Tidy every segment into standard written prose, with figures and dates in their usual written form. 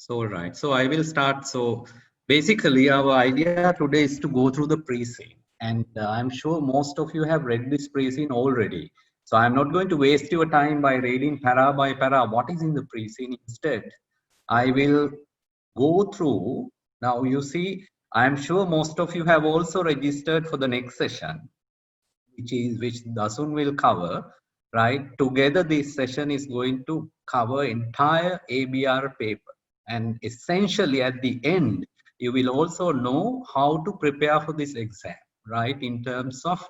So, right. So I will start. So basically our idea today is to go through the pre-scene. And I'm sure most of you have read this pre-scene already. So I'm not going to waste your time by reading para by para what is in the pre-scene. Instead, I will go through. Now you see, I'm sure most of you have also registered for the next session, which Dasun will cover, right? Together, this session is going to cover entire ABR paper. And essentially at the end, you will also know how to prepare for this exam, right? In terms of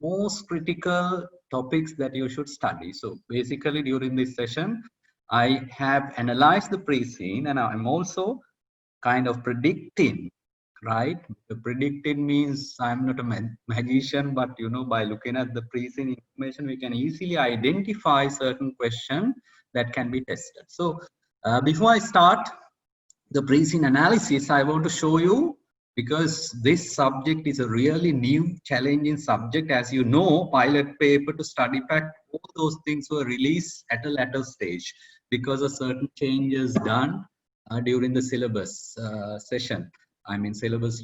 most critical topics that you should study. So basically during this session, I have analyzed the pre-scene and I'm also kind of predicting, right? The predicted means I'm not a magician, but by looking at the pre-scene information, we can easily identify certain questions that can be tested. So before I start the pre-scene analysis, I want to show you, because this subject is a really new challenging subject. As you know, pilot paper to study pack, all those things were released at a later stage because of certain changes done during the syllabus session. I mean syllabus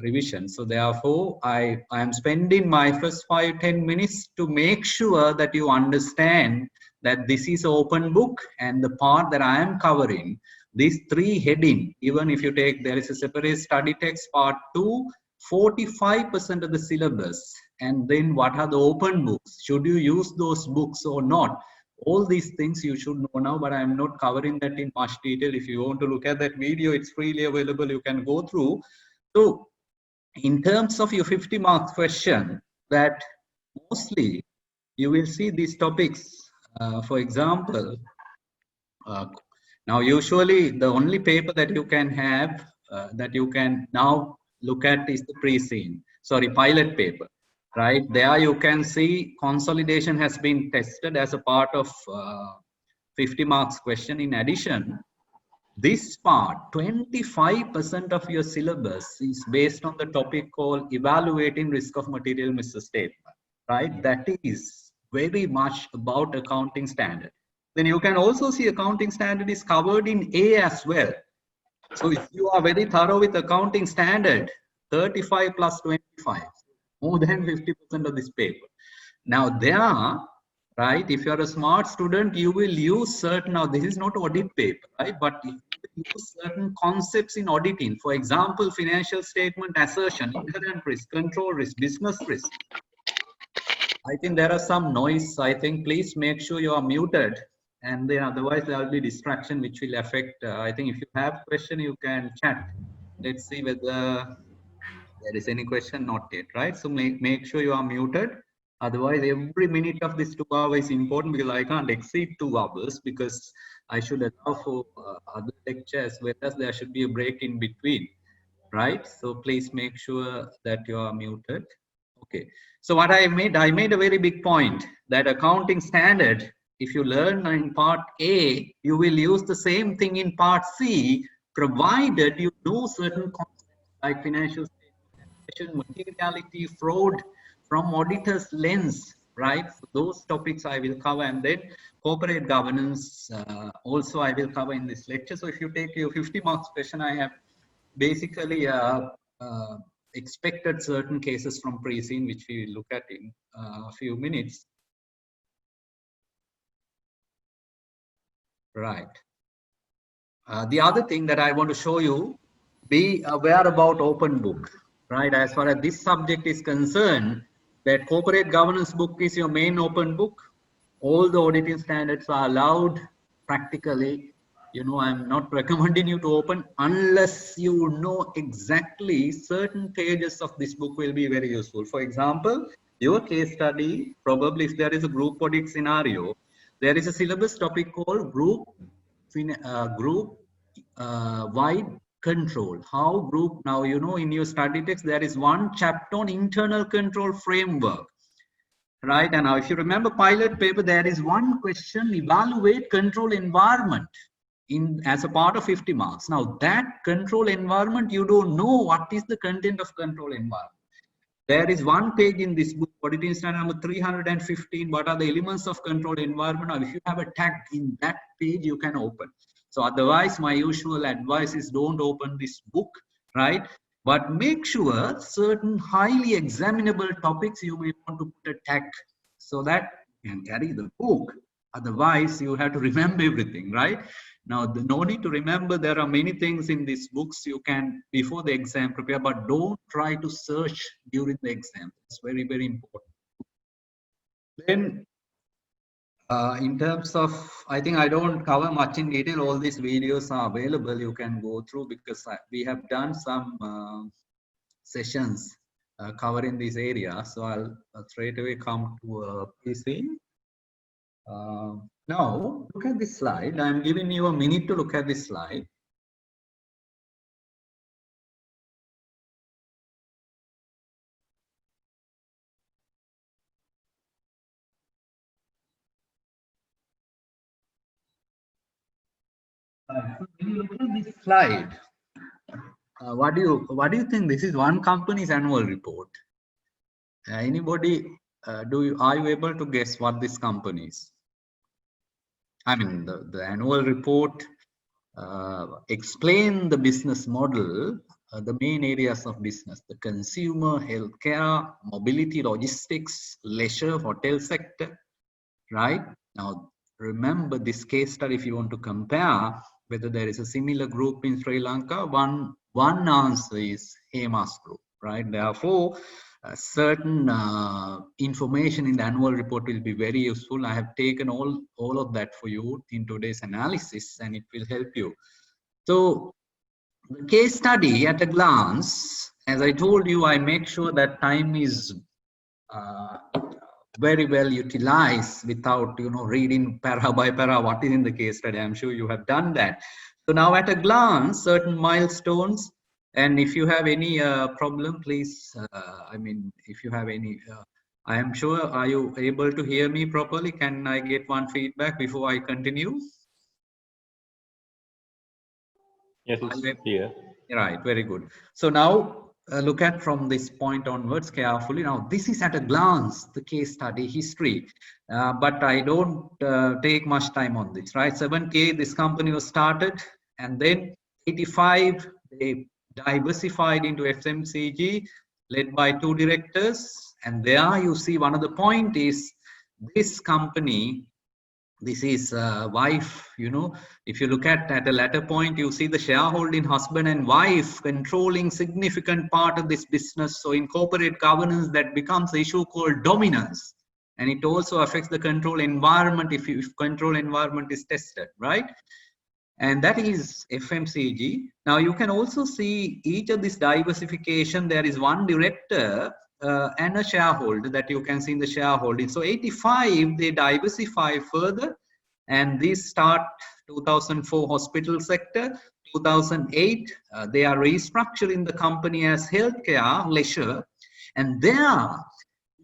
revision. So therefore, I am spending my first 5-10 minutes to make sure that you understand that this is open book, and the part that I am covering, these three heading, even if you take, there is a separate study text part 2, 45% of the syllabus, and then what are the open books, should you use those books or not, all these things you should know now, but I am not covering that in much detail. If you want to look at that video, it's freely available, you can go through. So in terms of your 50 marks question, that mostly you will see these topics. For example, now usually the only paper that you can have that you can now look at is the pre-scene, sorry, pilot paper, right? There you can see consolidation has been tested as a part of 50 marks question. In addition, this part, 25% of your syllabus is based on the topic called evaluating risk of material misstatement, right? That is very much about accounting standard. Then you can also see accounting standard is covered in A as well. So if you are very thorough with accounting standard, 35 plus 25, more than 50% of this paper. Now there, right, if you are a smart student, you will use certain, now this is not audit paper, right, but you will use certain concepts in auditing. For example, financial statement assertion, inherent risk, control risk, business risk. I think there are some noise. I think please make sure you are muted, and then otherwise there will be distraction which will affect. I think if you have question, you can chat. Let's see whether there is any question. Not yet, right? So make sure you are muted. Otherwise, every minute of this 2 hours is important, because I can't exceed 2 hours, because I should allow for other lectures, whereas there should be a break in between, right? So please make sure that you are muted. Okay. So what I made a very big point that accounting standard, if you learn in part A, you will use the same thing in part C, provided you know certain concepts like financial statement, materiality, fraud from auditor's lens, right? So those topics I will cover, and then corporate governance also I will cover in this lecture. So if you take your 50 marks question, I have basically expected certain cases from pre-scene, which we will look at in a few minutes. Right. The other thing that I want to show you, be aware about open book, right? As far as this subject is concerned, that corporate governance book is your main open book. All the auditing standards are allowed practically. I'm not recommending you to open unless you know exactly certain pages of this book will be very useful. For example, your case study, probably if there is a group audit scenario, there is a syllabus topic called group wide control. How group, now in your study text there is one chapter on internal control framework, right? And now if you remember pilot paper, there is one question, evaluate control environment in as a part of 50 marks. Now that control environment, you don't know what is the content of control environment. There is one page in this book, auditing standard number 315, what are the elements of control environment. Now if you have a tag in that page, you can open. So otherwise, my usual advice is don't open this book, right? But make sure certain highly examinable topics you may want to put a tag so that you can carry the book. Otherwise, you have to remember everything, right? Now, no need to remember, there are many things in these books you can, before the exam, prepare, but don't try to search during the exam. It's very, very important. Then, in terms of, I think I don't cover much in detail. All these videos are available. You can go through because we have done some sessions covering this area. So I'll straight away come to PC. Now, look at this slide. I'm giving you a minute to look at this slide. When you look at this slide, what do you think? This is one company's annual report. Anybody? Are you able to guess what this company is? I mean, the annual report explain the business model, the main areas of business: the consumer, healthcare, mobility, logistics, leisure, hotel sector. Right now, remember this case study. If you want to compare whether there is a similar group in Sri Lanka, one answer is Hemas Group, right? Therefore, certain information in the annual report will be very useful. I have taken all of that for you in today's analysis, and it will help you. So, the case study at a glance, as I told you, I make sure that time is very well utilized without reading para by para what is in the case study. I'm sure you have done that. So now at a glance, certain milestones, and if you have any problem, please, if you have any, I am sure, are you able to hear me properly? Can I get one feedback before I continue? Yes, it's clear. Right, very good. So now look at from this point onwards carefully. Now this is at a glance the case study history, but I don't take much time on this, right? 7K, this company was started, and then 85 they diversified into FMCG, led by 2 directors, and there you see one of the point is this company. This is wife, if you look at a latter point, you see the shareholding husband and wife controlling significant part of this business. So in corporate governance, that becomes the issue called dominance. And it also affects the control environment if control environment is tested, right? And that is FMCG. Now you can also see each of this diversification, there is one director and a shareholder that you can see in the shareholding. So 85, they diversify further, and this start 2004 hospital sector, 2008, they are restructuring the company as healthcare, leisure, and there,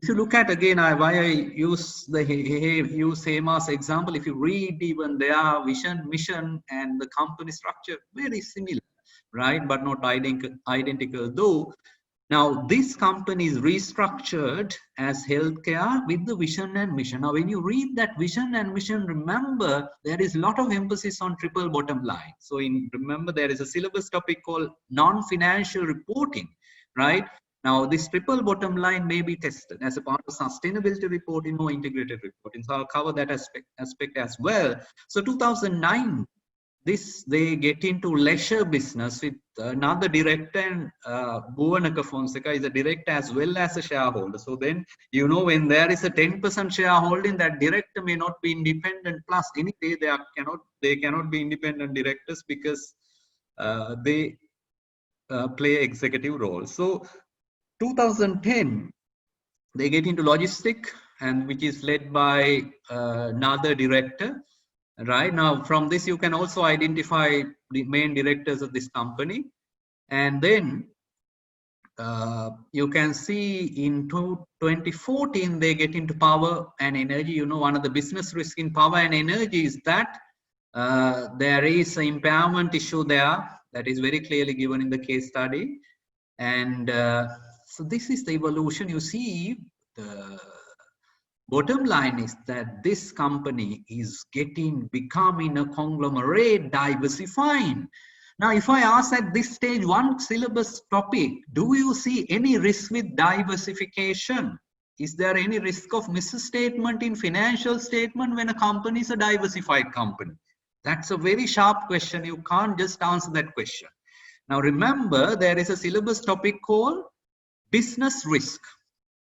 if you look at again, why I use Hemas example, if you read even their vision, mission, and the company structure, very similar, right? But not identical though. Now, this company is restructured as healthcare with the vision and mission. Now, when you read that vision and mission, remember there is a lot of emphasis on triple bottom line. So, remember there is a syllabus topic called non-financial reporting, right? Now, this triple bottom line may be tested as a part of sustainability reporting or integrated reporting. So, I'll cover that aspect as well. So, 2009. They get into leisure business with another director, and Bhuvanaka Fonseca is a director as well as a shareholder. So then, when there is a 10% shareholding, that director may not be independent. Plus, anyway, they cannot be independent directors because they play executive role. So 2010, they get into logistic, and which is led by another director. Right now, from this, you can also identify the main directors of this company. And then you can see in 2014, they get into power and energy. One of the business risks in power and energy is that there is an impairment issue there that is very clearly given in the case study. And so this is the evolution. You see Bottom line is that this company is becoming a conglomerate, diversifying. Now, if I ask at this stage one syllabus topic, do you see any risk with diversification? Is there any risk of misstatement in financial statement when a company is a diversified company? That's a very sharp question. You can't just answer that question. Now, remember, there is a syllabus topic called business risk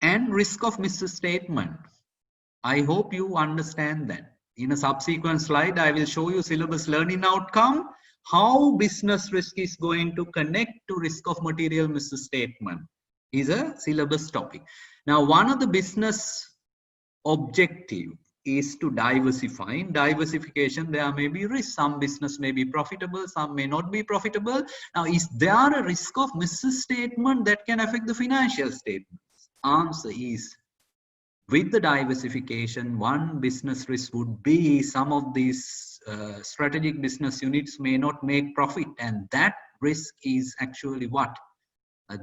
and risk of misstatement. I hope you understand that. In a subsequent slide, I will show you syllabus learning outcome, how business risk is going to connect to risk of material misstatement is a syllabus topic. Now, one of the business objective is to diversify. In diversification, there may be risk. Some business may be profitable, some may not be profitable. Now, is there a risk of misstatement that can affect the financial statements? Answer is, with the diversification, one business risk would be some of these strategic business units may not make profit, and that risk is actually what?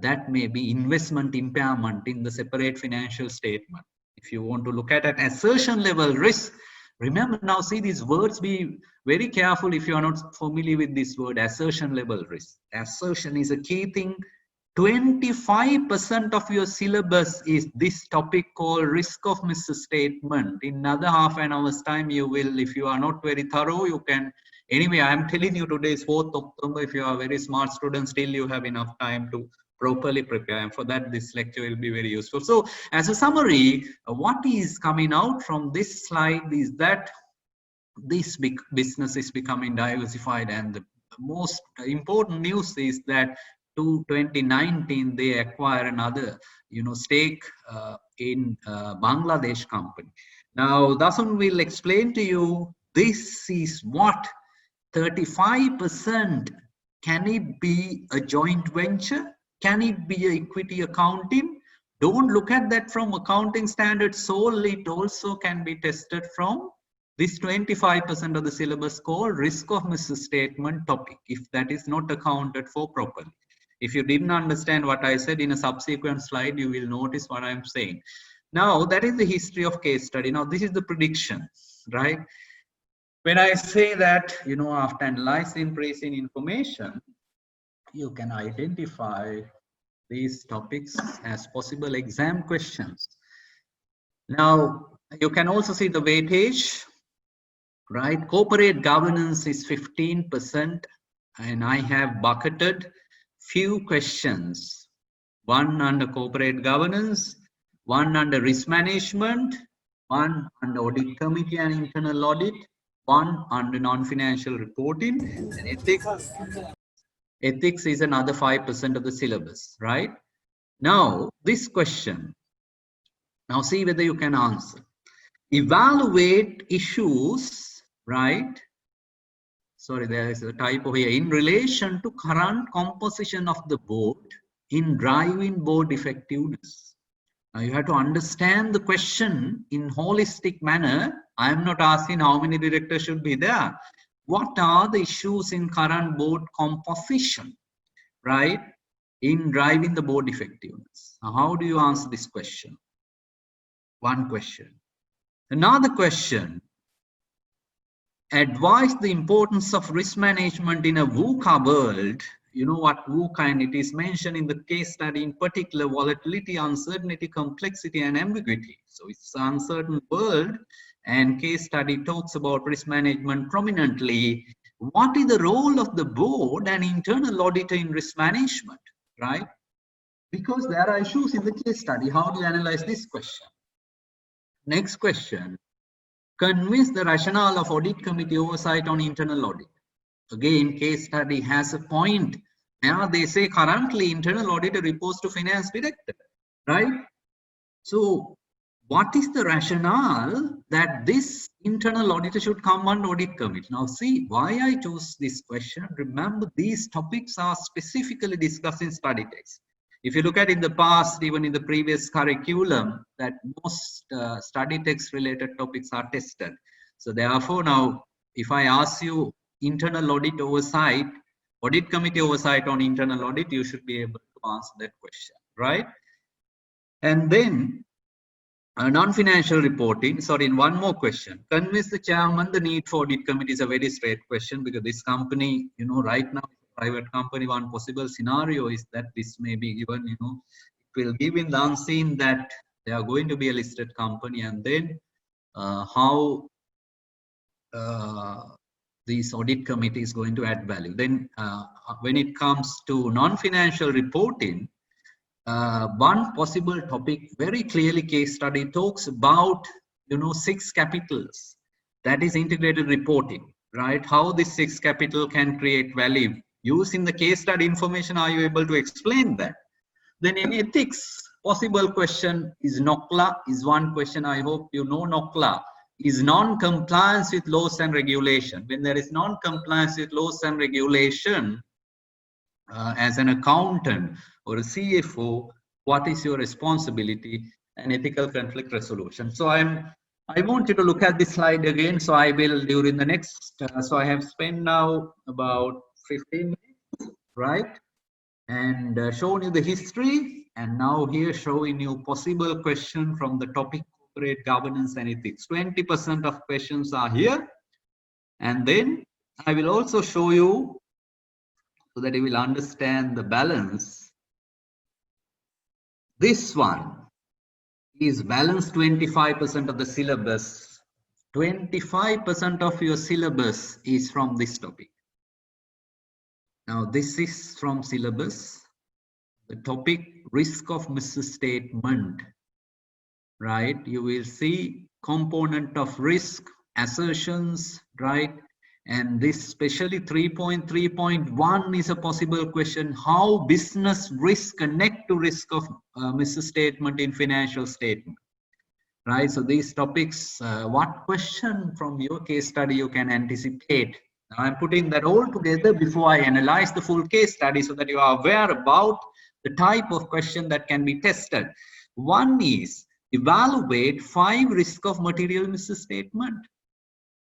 That may be investment impairment in the separate financial statement. If you want to look at an assertion level risk, remember now, see these words, be very careful if you are not familiar with this word, assertion level risk. Assertion is a key thing. 25% of your syllabus is this topic called risk of misstatement. In another half an hour's time, you will, if you are not very thorough, you can, anyway, I am telling you today is 4th October. If you are a very smart student, still you have enough time to properly prepare. And for that, this lecture will be very useful. So as a summary, what is coming out from this slide is that this big business is becoming diversified, and the most important news is that to 2019 they acquire another stake in Bangladesh company. Now Dasun will explain to you, this is what 35%, can it be a joint venture, can it be a equity accounting? Don't look at that from accounting standards solely, it also can be tested from this 25% of the syllabus called risk of misstatement topic, if that is not accounted for properly. If you didn't understand what I said, in a subsequent slide, you will notice what I'm saying. Now, that is the history of case study. Now, this is the prediction, right? When I say that, after analyzing tracing information, you can identify these topics as possible exam questions. Now, you can also see the weightage, right? Corporate governance is 15%, and I have bucketed few questions, one under corporate governance, one under risk management, one under audit committee and internal audit, one under non-financial reporting, and ethics. Ethics is another 5% of the syllabus, right? Now, this question, now see whether you can answer. Evaluate issues, right? Sorry, there is a typo here. In relation to current composition of the board in driving board effectiveness. Now you have to understand the question in holistic manner. I am not asking how many directors should be there. What are the issues in current board composition, right? In driving the board effectiveness. Now, how do you answer this question? One question. Another question. Advise the importance of risk management in a VUCA world. You know what VUCA, and it is mentioned in the case study, in particular volatility, uncertainty, complexity, and ambiguity. So it's an uncertain world, and case study talks about risk management prominently. What is the role of the board and internal auditor in risk management, right? Because there are issues in the case study. How do you analyze this question? Next question. Convince the rationale of audit committee oversight on internal audit. Again, case study has a point. Now they say currently internal auditor reports to finance director, right? So what is the rationale that this internal auditor should come on audit committee? Now see why I chose this question. Remember, these topics are specifically discussed in study text. If you look at in the past, even in the previous curriculum, that most study text related topics are tested. So therefore now, if I ask you internal audit oversight, audit committee oversight on internal audit, you should be able to answer that question, right? And then Non-financial reporting. Sorry, in one more question. Convince the chairman the need for audit committee is a very straight question, because this company, right now, private company, one possible scenario is that this may be given, it will give in the unseen that they are going to be a listed company, and then how this audit committee is going to add value. Then when it comes to non-financial reporting, one possible topic, very clearly case study talks about 6 capitals, that is integrated reporting, right? How this 6 capital can create value. Using the case study information, are you able to explain that? Then in ethics, possible question is NOCLA is one question. I hope you know NOCLA is non-compliance with laws and regulation. When there is non-compliance with laws and regulation, as an accountant or a CFO, what is your responsibility and ethical conflict resolution? So I want you to look at this slide again. So I will during the next, so I have spent now about 15 minutes, right? And shown you the history, and now here showing you possible question from the topic corporate governance and ethics. 20% of questions are here. And then I will also show you, so that you will understand the balance. This one is balance 25% of the syllabus. 25% of your syllabus is from this topic. Now this is from syllabus. The topic risk of misstatement, right? You will see component of risk, assertions, right? And this especially 3.3.1 is a possible question. How business risk connect to risk of misstatement in financial statement, right? So these topics, what question from your case study you can anticipate? Now I'm putting that all together before I analyze the full case study, so that you are aware about the type of question that can be tested. One is evaluate 5 risk of material misstatement.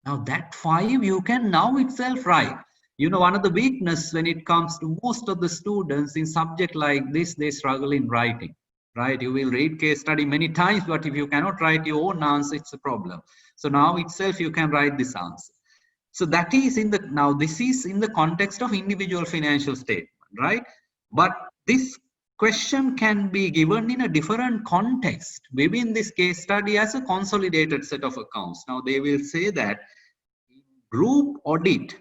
Now that 5 you can now itself write. One of the weakness when it comes to most of the students in subject like this, they struggle in writing, right? You will read case study many times, but if you cannot write your own answer, it's a problem. So now itself you can write this answer. So that is in the, now this is in the context of individual financial statement, right? But this question can be given in a different context within this case study as a consolidated set of accounts. Now they will say that group audit,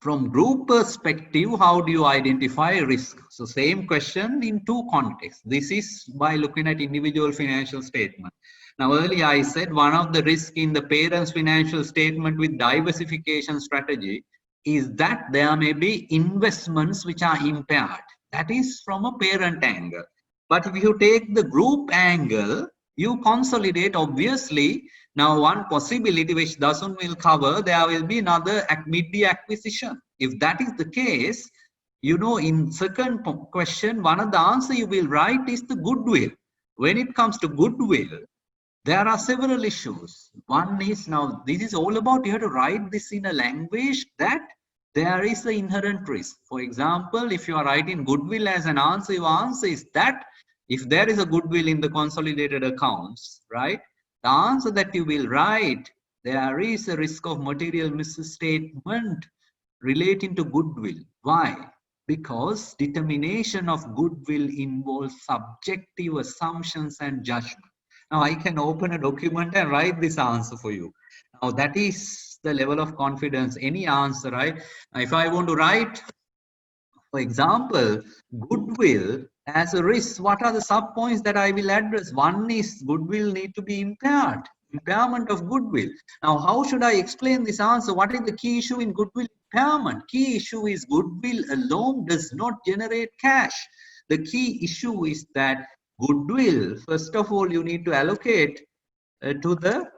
from group perspective, how do you identify risk? So same question in 2 contexts. This is by looking at individual financial statement. Now earlier I said one of the risks in the parent's financial statement with diversification strategy is that there may be investments which are impaired. That is from a parent angle. But if you take the group angle, you consolidate, obviously. Now one possibility which doesn't will cover, there will be another mid acquisition. If that is the case, in second question, one of the answer you will write is the goodwill. When it comes to goodwill, there are several issues. One is, now this is all about, you have to write this in a language that there is an inherent risk. For example, if you are writing goodwill as an answer, your answer is that if there is a goodwill in the consolidated accounts, right? The answer that you will write, there is a risk of material misstatement relating to goodwill. Why? Because determination of goodwill involves subjective assumptions and judgment. Now I can open a document and write this answer for you. Now that is the level of confidence, any answer, right? Now, if I want to write, for example, goodwill as a risk, what are the sub points that I will address? One is goodwill need to be impaired, impairment of goodwill. Now, how should I explain this answer? What is the key issue in goodwill impairment? Key issue is goodwill alone does not generate cash. The key issue is that goodwill, first of all, you need to allocate to the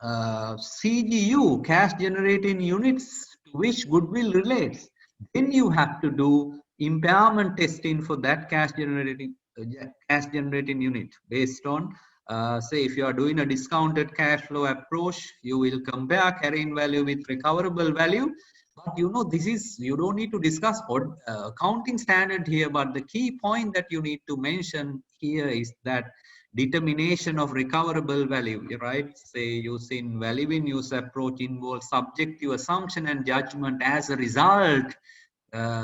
CGU, cash generating units, to which goodwill relates. Then you have to do impairment testing for that cash generating unit based on, say, if you are doing a discounted cash flow approach, you will compare carrying value with recoverable value. But this is, you don't need to discuss accounting standard here, but the key point that you need to mention here is that determination of recoverable value, right? Say using value in use approach involves subjective assumption and judgment. As a result,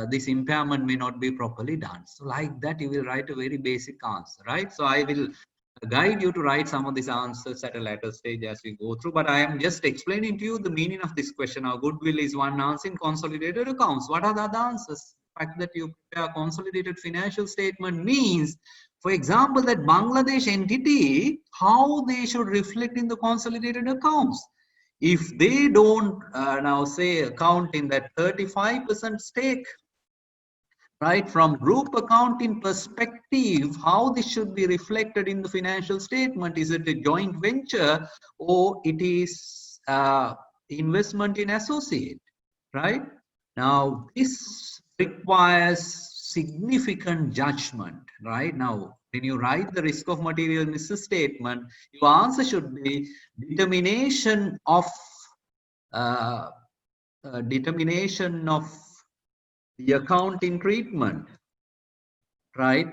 this impairment may not be properly done. So like that, you will write a very basic answer, right? So I will guide you to write some of these answers at a later stage as we go through, but I am just explaining to you the meaning of this question. Now, goodwill is one answer in consolidated accounts. What are the other answers? The fact that you prepare a consolidated financial statement means, for example, that Bangladesh entity, how they should reflect in the consolidated accounts. If they don't now say account in that 35% stake, right, from group accounting perspective, how this should be reflected in the financial statement? Is it a joint venture or it is investment in associate, right? Now, this requires significant judgment, right? Now, when you write the risk of material misstatement, your answer should be determination of uh, the accounting treatment, right?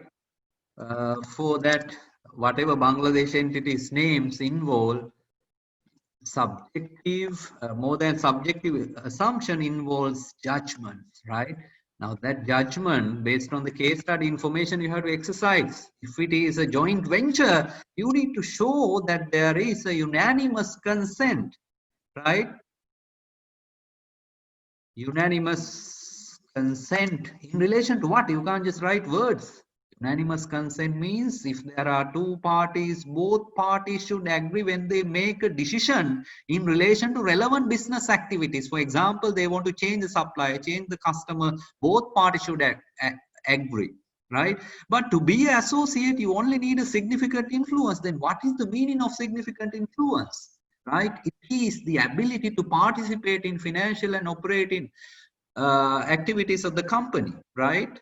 For that, whatever Bangladesh entity's names involve, subjective, more than subjective assumption involves judgment, right? Now that judgment based on the case study information you have to exercise. If it is a joint venture, you need to show that there is a unanimous consent, right? Unanimous consent in relation to what? You can't just write words. Unanimous consent means if there are two parties, both parties should agree when they make a decision in relation to relevant business activities. For example, they want to change the supplier, change the customer, both parties should agree, right? But to be an associate, you only need a significant influence. Then what is the meaning of significant influence? Right? It is the ability to participate in financial and operating activities of the company, right?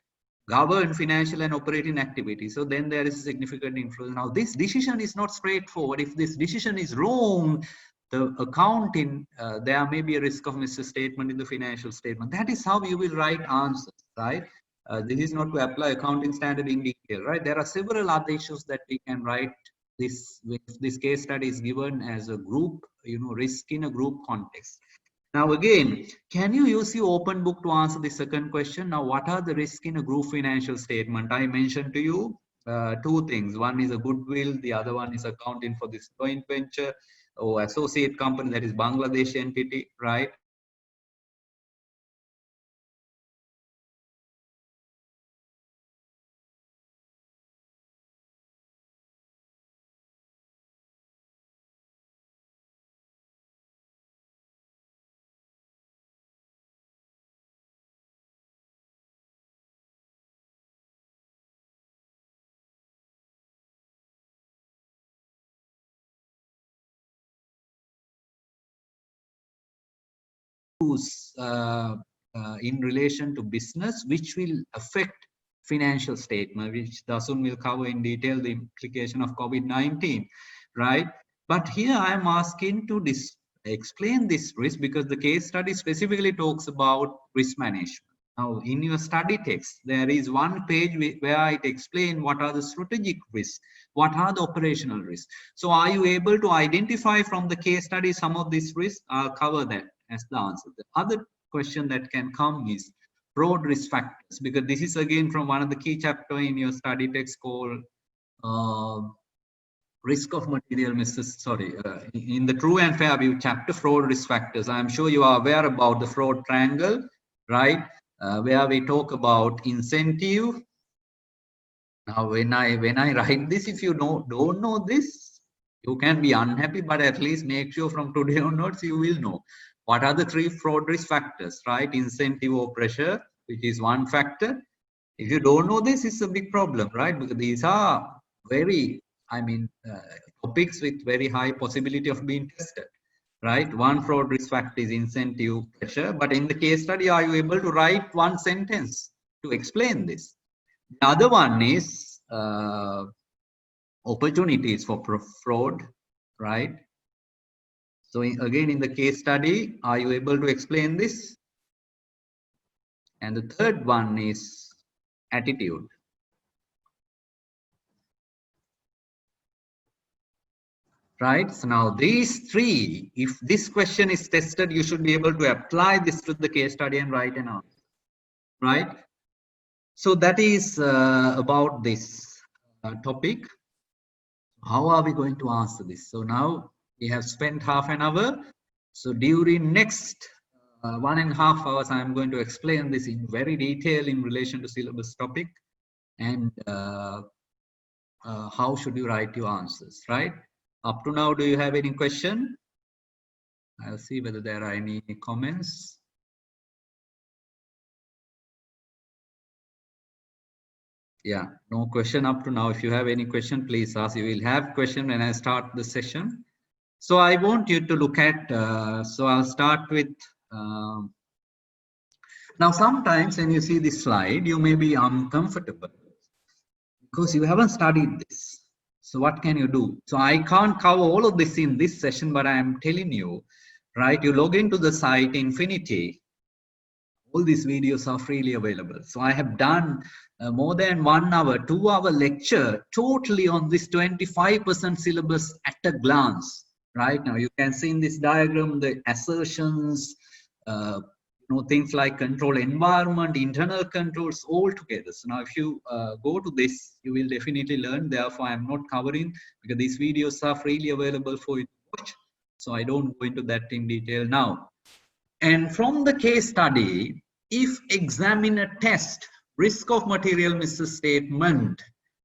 Govern financial and operating activities. So then there is significant influence. Now, this decision is not straightforward. If this decision is wrong, the accounting, there may be a risk of misstatement in the financial statement. That is how you will write answers, right? This is not to apply accounting standard in detail, right? There are several other issues that we can write this case study is given as a group, risk in a group context. Now again, can you use your open book to answer the second question? Now, what are the risks in a group financial statement? I mentioned to you two things. One is a goodwill, the other one is accounting for this joint venture or associate company, that is Bangladesh entity, right? In relation to business, which will affect financial statement, which Dasun will cover in detail the implication of COVID-19, right? But here I am asking to explain this risk because the case study specifically talks about risk management. Now, in your study text, there is one page where it explains what are the strategic risks, what are the operational risks. So are you able to identify from the case study some of these risks? I'll cover that as the answer. The other question that can come is fraud risk factors, because this is again from one of the key chapter in your study text called risk of material in the true and fair view chapter, fraud risk factors. I'm sure you are aware about the fraud triangle, right? Where we talk about incentive. Now, when I write this, if you don't know this, you can be unhappy, but at least make sure from today onwards you will know what are the three fraud risk factors, right? Incentive or pressure, which is one factor. If you don't know this, it's a big problem, right? Because these are very, topics with very high possibility of being tested, right? One fraud risk factor is incentive pressure, but in the case study, are you able to write one sentence to explain this? The other one is opportunities for fraud, right? So again, in the case study, are you able to explain this? And the third one is attitude. right? So now these three, if this question is tested, you should be able to apply this to the case study and write an answer, right? So that is about this topic. How are we going to answer this? So now we have spent half an hour. So during next 1.5 hours, I'm going to explain this in very detail in relation to syllabus topic and how should you write your answers, right? Up to now, do you have any question? I'll see whether there are any comments. Yeah, no question up to now. If you have any question, please ask. You will have question when I start the session. So I want you to look at, so I'll start with, now sometimes when you see this slide, you may be uncomfortable because you haven't studied this. So what can you do? So I can't cover all of this in this session, but I am telling you, right? You log into the site Infinity. All these videos are freely available. So I have done more than 1 hour, 2-hour lecture totally on this 25% syllabus at a glance. Right now, you can see in this diagram the assertions, things like control environment, internal controls all together. So now if you go to this, you will definitely learn. Therefore, I'm not covering because these videos are freely available for you to watch. So I don't go into that in detail now. And from the case study, if examiner test risk of material misstatement,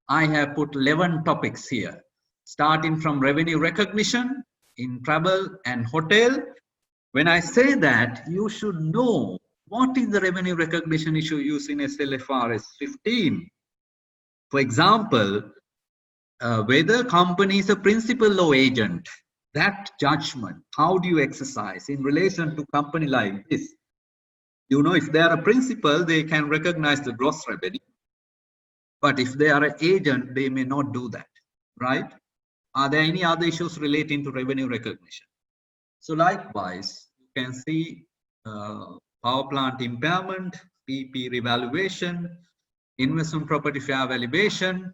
I have put 11 topics here, starting from revenue recognition in travel and hotel. When I say that, you should know what is the revenue recognition issue used in SLFRS 15. For example, whether company is a principal or agent, that judgment, how do you exercise in relation to company like this? You know, if they are a principal, they can recognize the gross revenue. But if they are an agent, they may not do that, right? Are there any other issues relating to revenue recognition? So likewise, you can see power plant impairment, PP revaluation, investment property fair valuation,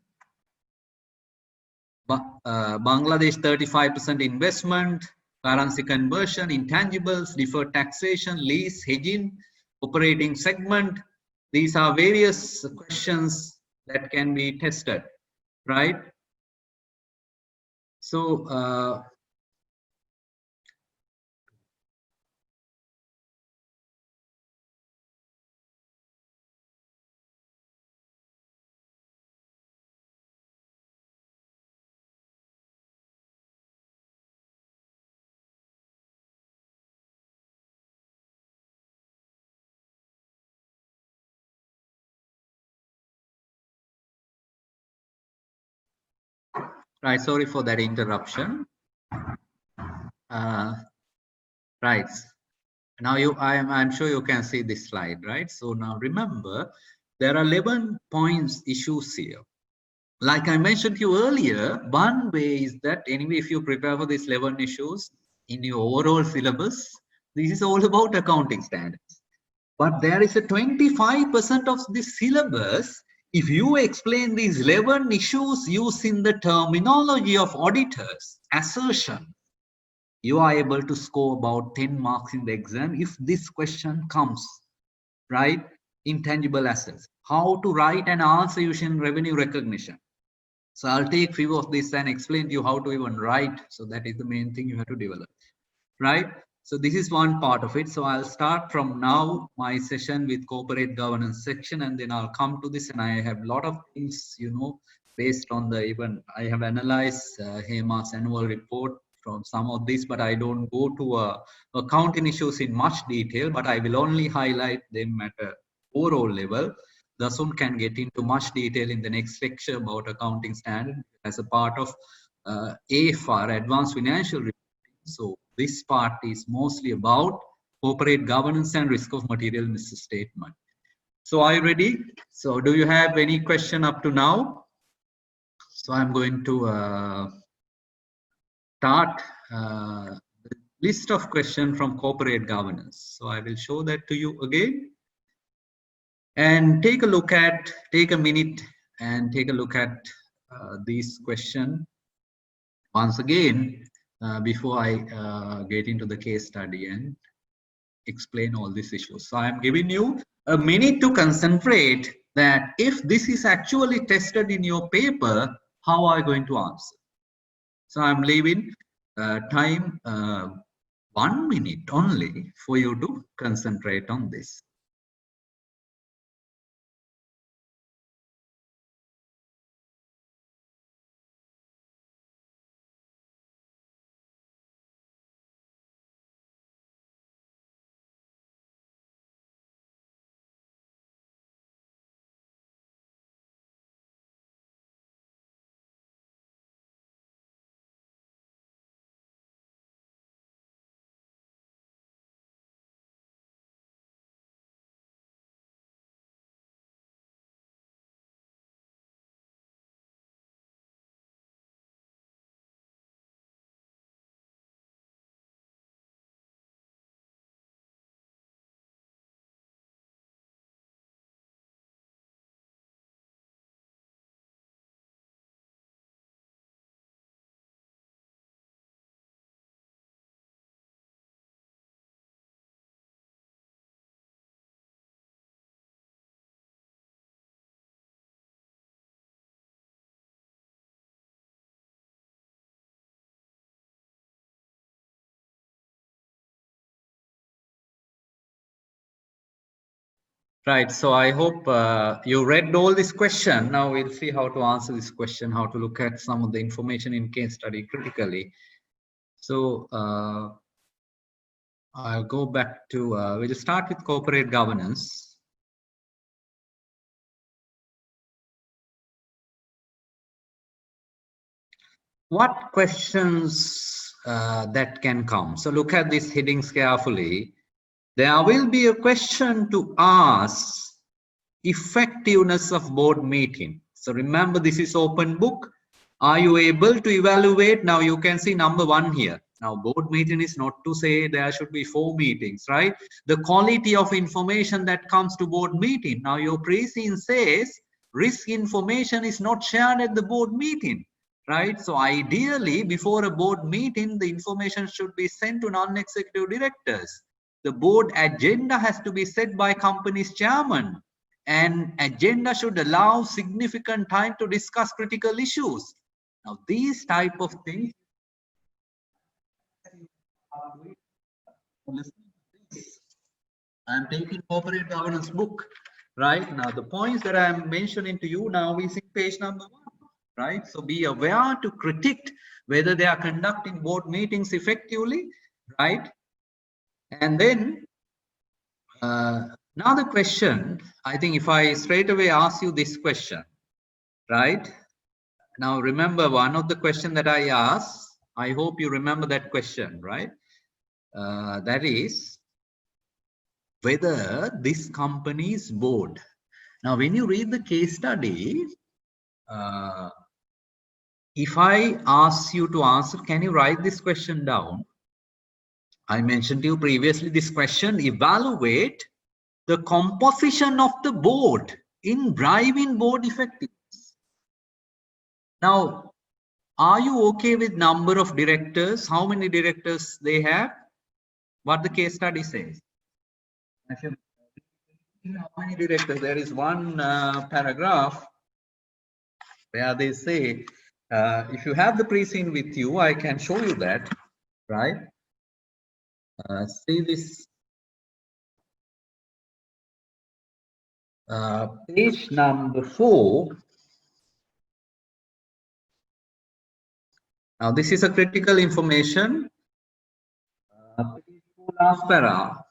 Bangladesh 35% investment, currency conversion, intangibles, deferred taxation, lease, hedging, operating segment. These are various questions that can be tested, right? So, right, sorry for that interruption. Right. Now I'm sure you can see this slide, right? So now remember, there are 11 points issues here. Like I mentioned to you earlier, one way is that anyway, if you prepare for these 11 issues in your overall syllabus, this is all about accounting standards. But there is a 25% of the syllabus. If you explain these 11 issues using the terminology of auditors, assertion, you are able to score about 10 marks in the exam if this question comes, right? Intangible assets, how to write an answer using revenue recognition. So I'll take few of this and explain to you how to even write. So that is the main thing you have to develop, right? So this is one part of it. So I'll start from now my session with corporate governance section, and then I'll come to this, and I have a lot of things, based on the even I have analyzed Hema's annual report from some of this, but I don't go to accounting issues in much detail, but I will only highlight them at a overall level. Dasun can get into much detail in the next lecture about accounting standard as a part of AFR, Advanced Financial Reporting. So this part is mostly about corporate governance and risk of material misstatement. So are you ready? So do you have any question up to now? So I'm going to start the list of questions from corporate governance. So I will show that to you again. And take a minute and take a look at these questions once again. before I get into the case study and explain all these issues. So I'm giving you a minute to concentrate that if this is actually tested in your paper, how are you going to answer? So I'm leaving time 1 minute only for you to concentrate on this. Right, so I hope you read all this question. Now we'll see how to answer this question, how to look at some of the information in case study critically. So I'll go back to, we'll start with corporate governance. What questions that can come? So look at these headings carefully. There will be a question to ask effectiveness of board meeting. So remember, this is open book. Are you able to evaluate? Now you can see number 1 here. Now board meeting is not to say there should be 4 meetings, right? The quality of information that comes to board meeting. Now your pre-scene says risk information is not shared at the board meeting, right? So ideally before a board meeting, the information should be sent to non-executive directors. The board agenda has to be set by company's chairman, and agenda should allow significant time to discuss critical issues. Now these type of things, I'm taking corporate governance book, right? Now the points that I'm mentioning to you now is in page number 1, right? So be aware to critique whether they are conducting board meetings effectively, right? And then now the question, I think if I straight away ask you this question, right? Now remember one of the question that I asked, I hope you remember that question, right? That is whether this company's board. Now when you read the case study, if I ask you to answer, can you write this question down? I mentioned to you previously this question, evaluate the composition of the board in driving board effectiveness. Now, are you okay with number of directors? How many directors they have? What the case study says. How many directors? There is one paragraph where they say, if you have the pre-scene with you, I can show you that, right? See this page number 4. Now this is a critical information. Last para.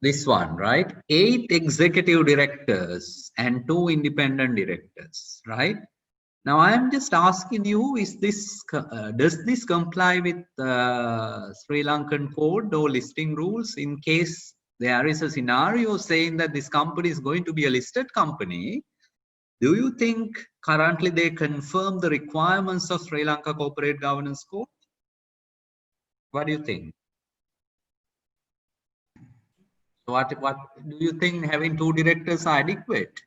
This one, right? 8 executive directors and 2 independent directors, right? Now I am just asking you, is this does this comply with Sri Lankan code or listing rules? In case there is a scenario saying that this company is going to be a listed company, Do you think currently they confirm the requirements of Sri Lanka Corporate Governance Code? What do you think? What do you think having 2 directors are adequate?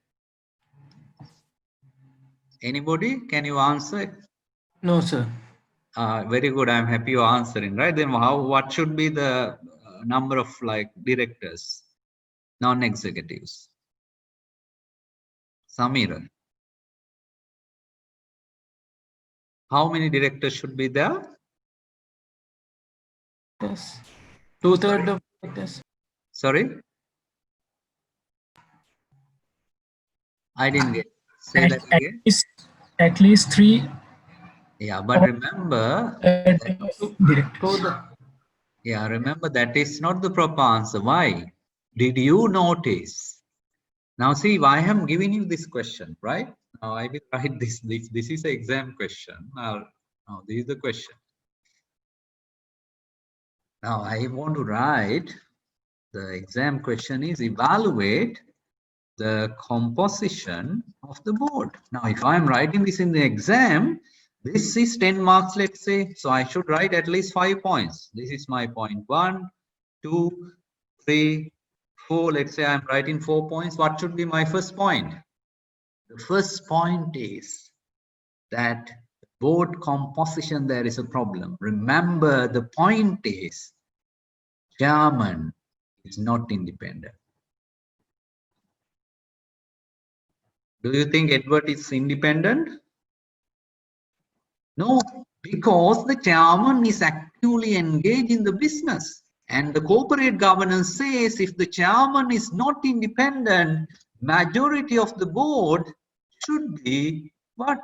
Anybody? Can you answer? No, sir. Very good. I'm happy you're answering, right? Then what should be the number of like directors, non-executives? Samira. How many directors should be there? Yes. 2/3 of directors. Sorry? I didn't get. Say that again. At least 3 Yeah, but remember, directors. yeah, remember that is not the proper answer. Why? Did you notice? Now see, why I am giving you this question, right? Now I will write this. This is an exam question. Now this is the question. Now I want to write the exam question is evaluate the composition of the board. Now, if I'm writing this in the exam, this is 10 marks, let's say. So I should write at least 5 points. This is my point 1, 2, 3, 4. Let's say I'm writing 4 points. What should be my first point? The first point is that board composition, there is a problem. Remember, the point is chairman is not independent. Do you think Edward is independent? No, because the chairman is actively engaged in the business. And the corporate governance says if the chairman is not independent, majority of the board should be what?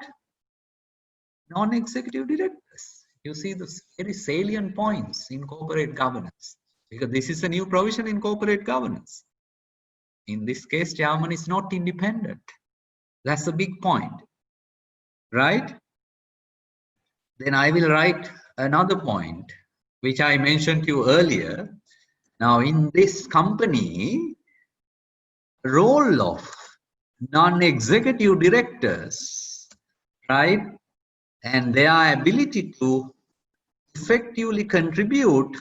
Non-executive directors. You see the very salient points in corporate governance, because this is a new provision in corporate governance. In this case, chairman is not independent. That's a big point, right? Then I will write another point, which I mentioned to you earlier. Now, in this company, role of non-executive directors, right, and their ability to effectively contribute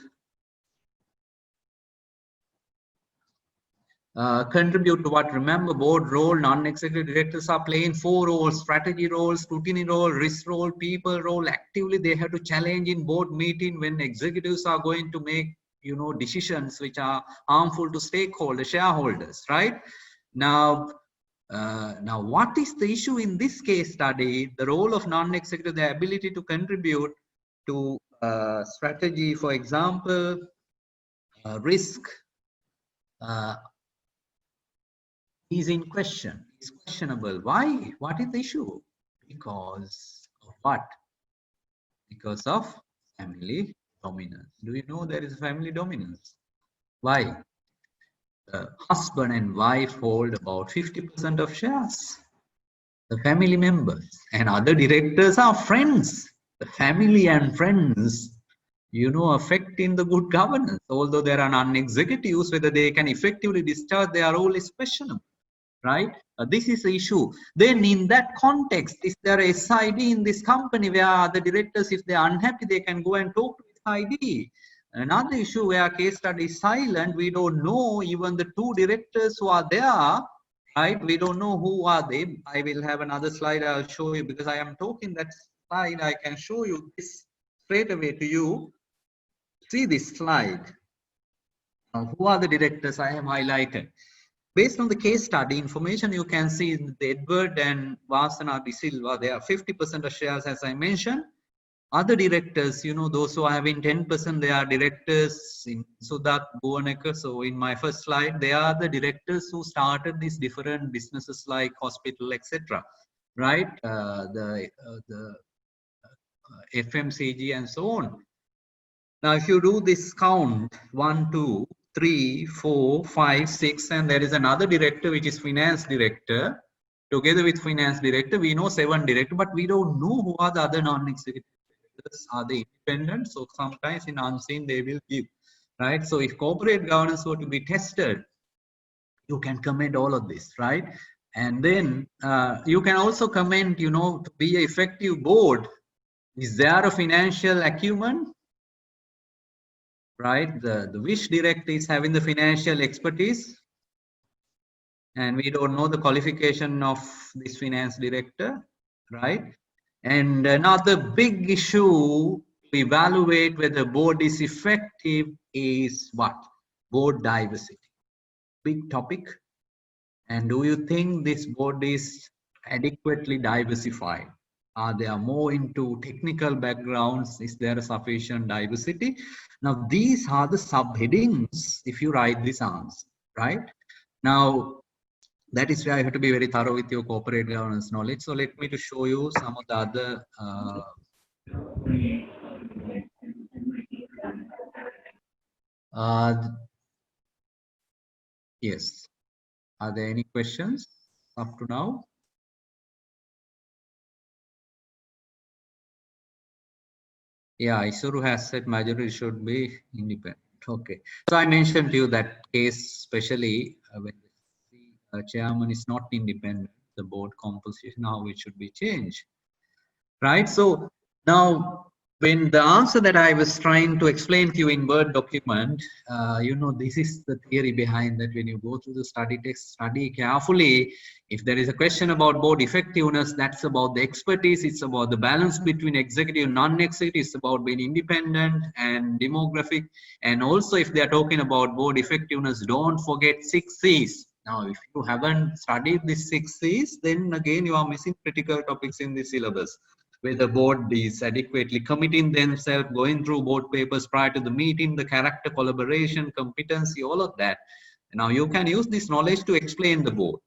to what? Remember, board role, non-executive directors are playing 4 roles: strategy role, scrutiny role, risk role, people role. Actively they have to challenge in board meeting when executives are going to make, you know, decisions which are harmful to stakeholders, shareholders, right? Now what is the issue in this case study? The role of non-executive, the ability to contribute to strategy, for example, risk, is in question, is questionable. Why? What is the issue? Because of what? Because of family dominance. Do you know there is family dominance? Why? The husband and wife hold about 50% of shares. The family members and other directors are friends. The family and friends, you know, affect in the good governance. Although there are non-executives, whether they can effectively discharge their role is questionable. Right? This is the issue. Then in that context, is there a SID in this company where the directors, if they are unhappy, they can go and talk to SID? Another issue where case study is silent, we don't know even the 2 directors who are there, right? We don't know who are they. I will have another slide I'll show you, because I am talking that slide. I can show you this straight away to you. See this slide. Now, who are the directors I have highlighted? Based on the case study information, you can see Edward and Vasana De Silva, they are 50% of shares, as I mentioned. Other directors, you know, those who are having 10%, they are directors in Sudat Bhuvanekar. So in my first slide, they are the directors who started these different businesses like hospital, etc. Right? The FMCG and so on. Now, if you do this count, 1, 2, 3, 4, 5, 6, and there is another director which is finance director. Together with finance director, we know 7 directors, but we don't know who are the other non-executive directors. Are they independent? So sometimes in unseen they will give, right? So if corporate governance were to be tested, you can comment all of this, right? And then you can also comment, you know, to be an effective board, is there a financial acumen? Right, the which director is having the financial expertise, and we don't know the qualification of this finance director, right? And another big issue to evaluate whether board is effective is what? Board diversity. Big topic. And do you think this board is adequately diversified? Are they more into technical backgrounds? Is there a sufficient diversity? Now, these are the subheadings if you write this answer, right? Now, that is where you have to be very thorough with your corporate governance knowledge. So let me to show you some of the other yes. Are there any questions up to now? Yeah, Isuru has said majority should be independent. Okay. So I mentioned to you that case, especially when the chairman is not independent, the board composition, how it should be changed. Right. So now, when the answer that I was trying to explain to you in Word document, you know, this is the theory behind that. When you go through the study text, study carefully. If there is a question about board effectiveness, that's about the expertise. It's about the balance between executive and non-executive. It's about being independent and demographic. And also, if they are talking about board effectiveness, don't forget 6 C's. Now, if you haven't studied these 6 C's, then again, you are missing critical topics in the syllabus. Where the board is adequately committing themselves, going through board papers prior to the meeting, the character, collaboration, competency, all of that. Now you can use this knowledge to explain the board.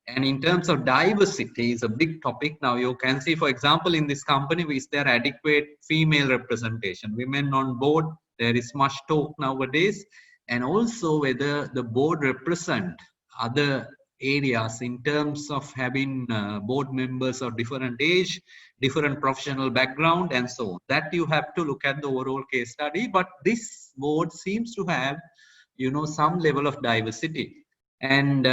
And in terms of diversity is a big topic. Now you can see, for example, in this company, is there adequate female representation? Women on board, there is much talk nowadays. And also whether the board represent other areas in terms of having board members of different age, different professional background, and so on. That you have to look at the overall case study. But this board seems to have, you know, some level of diversity. And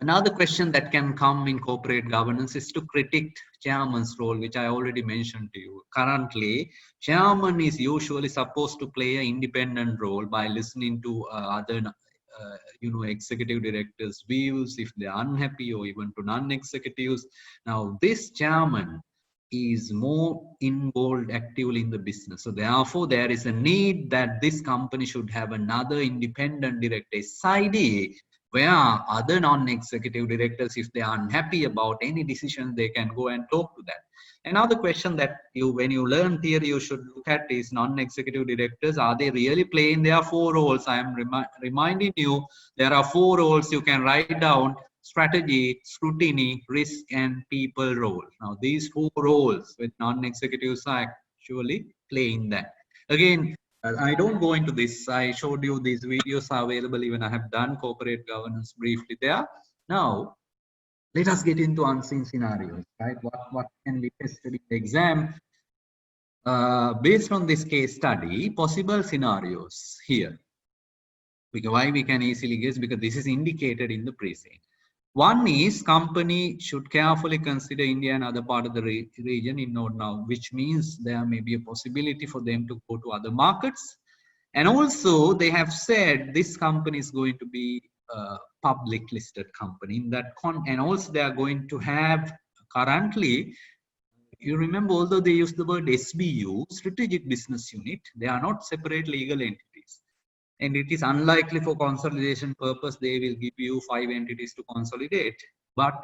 another question that can come in corporate governance is to critique chairman's role, which I already mentioned to you. Currently, chairman is usually supposed to play an independent role by listening to other you know, executive directors' views if they're unhappy, or even to non-executives. Now, this chairman is more involved actively in the business. So therefore, there is a need that this company should have another independent director, SID, where other non-executive directors, if they are unhappy about any decision, they can go and talk to that. Another question that you, when you learn theory, you should look at is non-executive directors. Are they really playing their 4 roles? I am reminding you, there are 4 roles you can write down: strategy, scrutiny, risk, and people role. Now, these 4 roles with non-executives are actually playing that. Again, I don't go into this. I showed you these videos are available. Even I have done corporate governance briefly there. Now, let us get into unseen scenarios, right? What can be tested in the exam? Based on this case study, possible scenarios here. Because why we can easily guess? Because this is indicated in the preset. One is company should carefully consider India and other part of the region in node now, which means there may be a possibility for them to go to other markets. And also they have said this company is going to be a public listed company in that and also they are going to have currently, you remember, although they use the word SBU, strategic business unit, they are not separate legal entities. And it is unlikely for consolidation purpose they will give you 5 entities to consolidate. But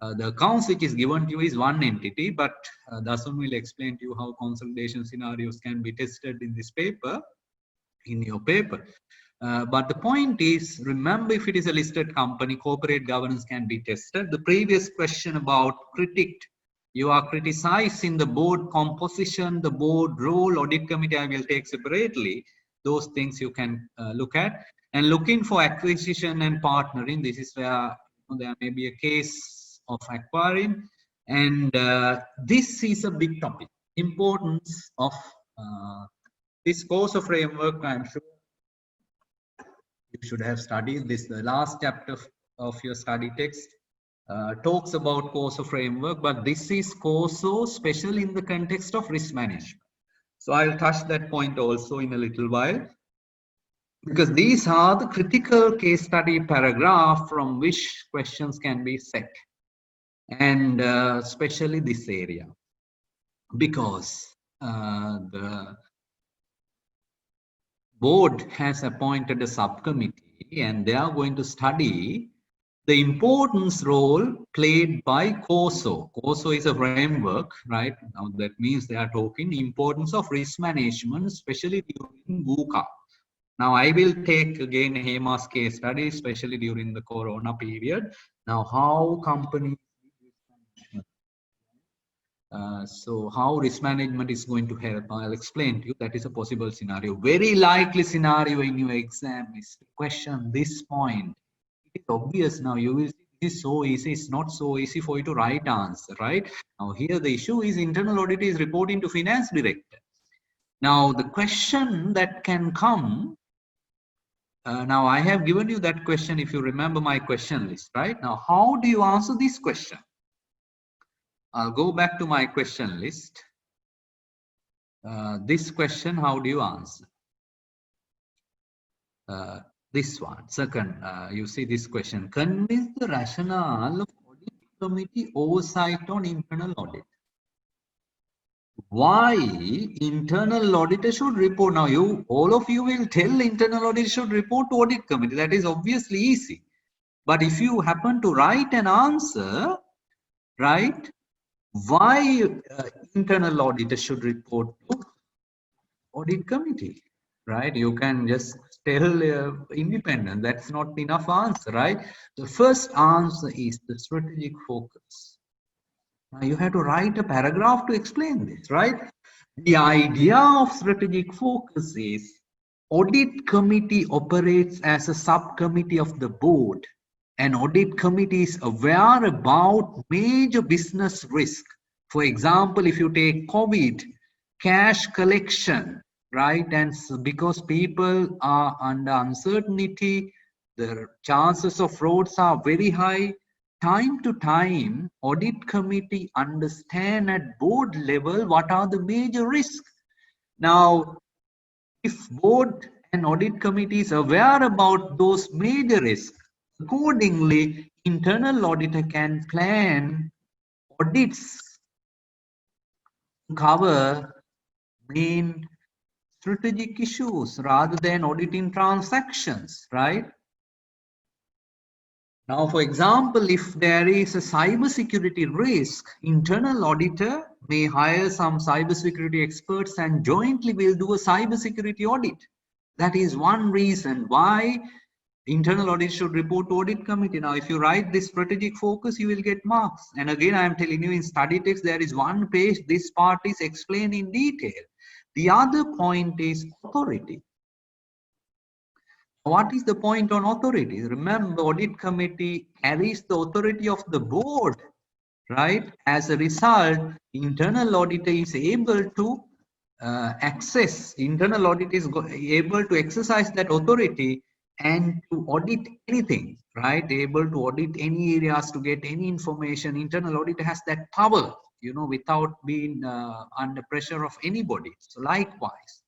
the accounts which is given to you is one entity, but Dasun will explain to you how consolidation scenarios can be tested in this paper, in your paper. But the point is, remember, if it is a listed company, corporate governance can be tested. The previous question about critique, you are criticizing the board composition, the board role, audit committee, I will take separately. Those things you can look at. And looking for acquisition and partnering, this is where there may be a case of acquiring. And this is a big topic. Importance of this course of framework, I'm sure you should have studied this, the last chapter of your study text talks about COSO framework, but this is COSO special in the context of risk management. So I'll touch that point also in a little while, because these are the critical case study paragraph from which questions can be set, and especially this area, because the board has appointed a subcommittee and they are going to study the importance role played by COSO. COSO is a framework, right? Now that means they are talking importance of risk management, especially during VUCA. Now I will take again Hema's case study, especially during the Corona period. Now how companies so how risk management is going to help, I'll explain to you. That is a possible scenario. Very likely scenario in your exam is to question this point. It is obvious now. You will see this is so easy. It's not so easy for you to write answer, right? Now here the issue is internal audit is reporting to finance director. Now the question that can come, now I have given you that question if you remember my question list, right? Now how do you answer this question? I'll go back to my question list. This question, how do you answer? This one, second, you see this question. Convince the rationale of audit committee oversight on internal audit. Why internal auditor should report? Now all of you will tell internal audit should report to audit committee. That is obviously easy. But if you happen to write an answer, right? Why internal auditor should report to audit committee, right? You can just tell independent. That's not enough answer, right? The first answer is the strategic focus. Now you have to write a paragraph to explain this, right? The idea of strategic focus is audit committee operates as a subcommittee of the board. An audit committee is aware about major business risk. For example, if you take COVID, cash collection, right? And because people are under uncertainty, the chances of frauds are very high. Time to time, audit committee understand at board level what are the major risks. Now, if board and audit committee is aware about those major risks, accordingly, internal auditor can plan audits to cover main strategic issues rather than auditing transactions, right? Now, for example, if there is a cybersecurity risk, internal auditor may hire some cybersecurity experts and jointly will do a cybersecurity audit. That is one reason why internal audit should report to audit committee. Now, if you write this strategic focus, you will get marks. And again, I am telling you in study text, there is one page, this part is explained in detail. The other point is authority. What is the point on authority? Remember, audit committee carries the authority of the board, right? As a result, internal auditor is able to internal audit is able to exercise that authority and to audit anything, right? Able to audit any areas to get any information. Internal auditor has that power, you know, without being under pressure of anybody. So likewise,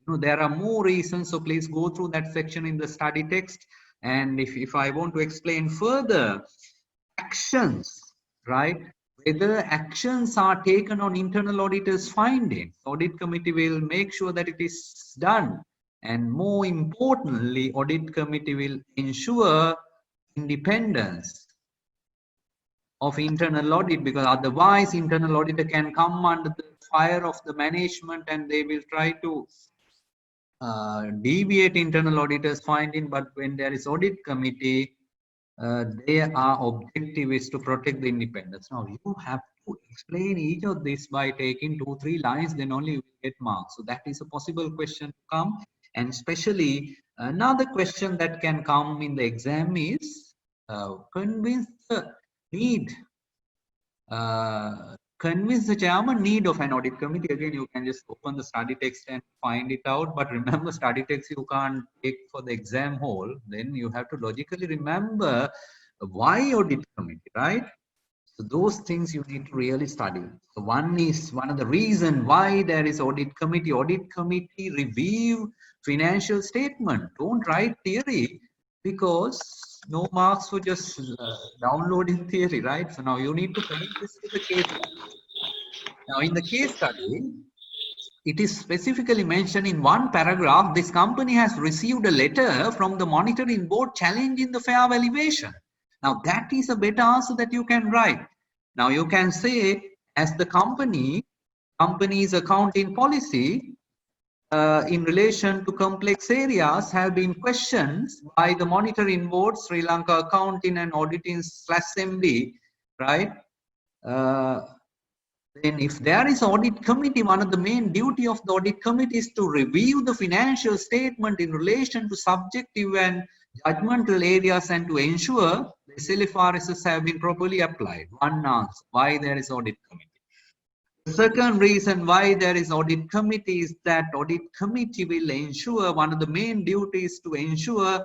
you know, there are more reasons, so please go through that section in the study text. And if I want to explain further actions, right, whether actions are taken on internal auditors findings, audit committee will make sure that it is done. And more importantly, audit committee will ensure independence of internal audit, because otherwise internal auditor can come under the fire of the management and they will try to deviate internal auditors finding. But when there is audit committee, their objective is to protect the independence. Now you have to explain each of this by taking 2-3 lines, then only you will get marks. So that is a possible question to come. And especially another question that can come in the exam is convince the chairman need of an audit committee. Again, you can just open the study text and find it out. But remember, study text you can't take for the exam hall. Then you have to logically remember Why audit committee, right? So those things you need to really study. So one of the reason why there is audit committee. Audit committee review financial statement. Don't write theory, because no marks for just downloading theory, right? So now you need to connect this to the case study. Now in the case study, it is specifically mentioned in one paragraph, this company has received a letter from the monitoring board challenging the fair valuation. Now that is a better answer that you can write. Now you can say, as the company's accounting policy in relation to complex areas have been questioned by the monitoring board, Sri Lanka Accounting and Auditing /MD, right? Then if there is audit committee, one of the main duty of the audit committee is to review the financial statement in relation to subjective and judgmental areas and to ensure the SLFRSs have been properly applied. One answer, why there is audit committee. The second reason why there is audit committee is that audit committee will ensure, one of the main duties to ensure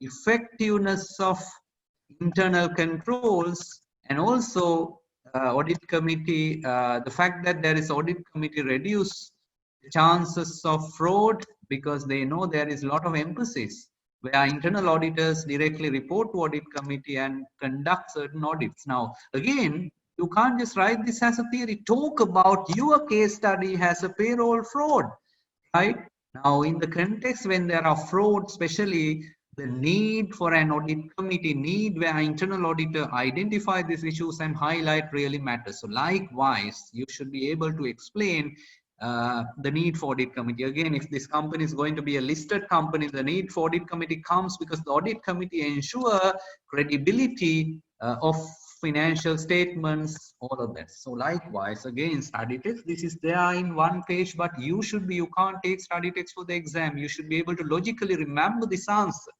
effectiveness of internal controls, and also audit committee, the fact that there is audit committee reduce the chances of fraud, because they know there is a lot of emphasis where internal auditors directly report to audit committee and conduct certain audits. Now, again, you can't just write this as a theory. Talk about your case study as a payroll fraud, right? Now, in the context when there are fraud, especially the need for an audit committee, need where internal auditor identify these issues and highlight really matters. So likewise, you should be able to explain the need for audit committee. Again, if this company is going to be a listed company, the need for audit committee comes because the audit committee ensure credibility of financial statements, all of that. So likewise, again, study text, this is there in one page, but you can't take study text for the exam. You should be able to logically remember this answer,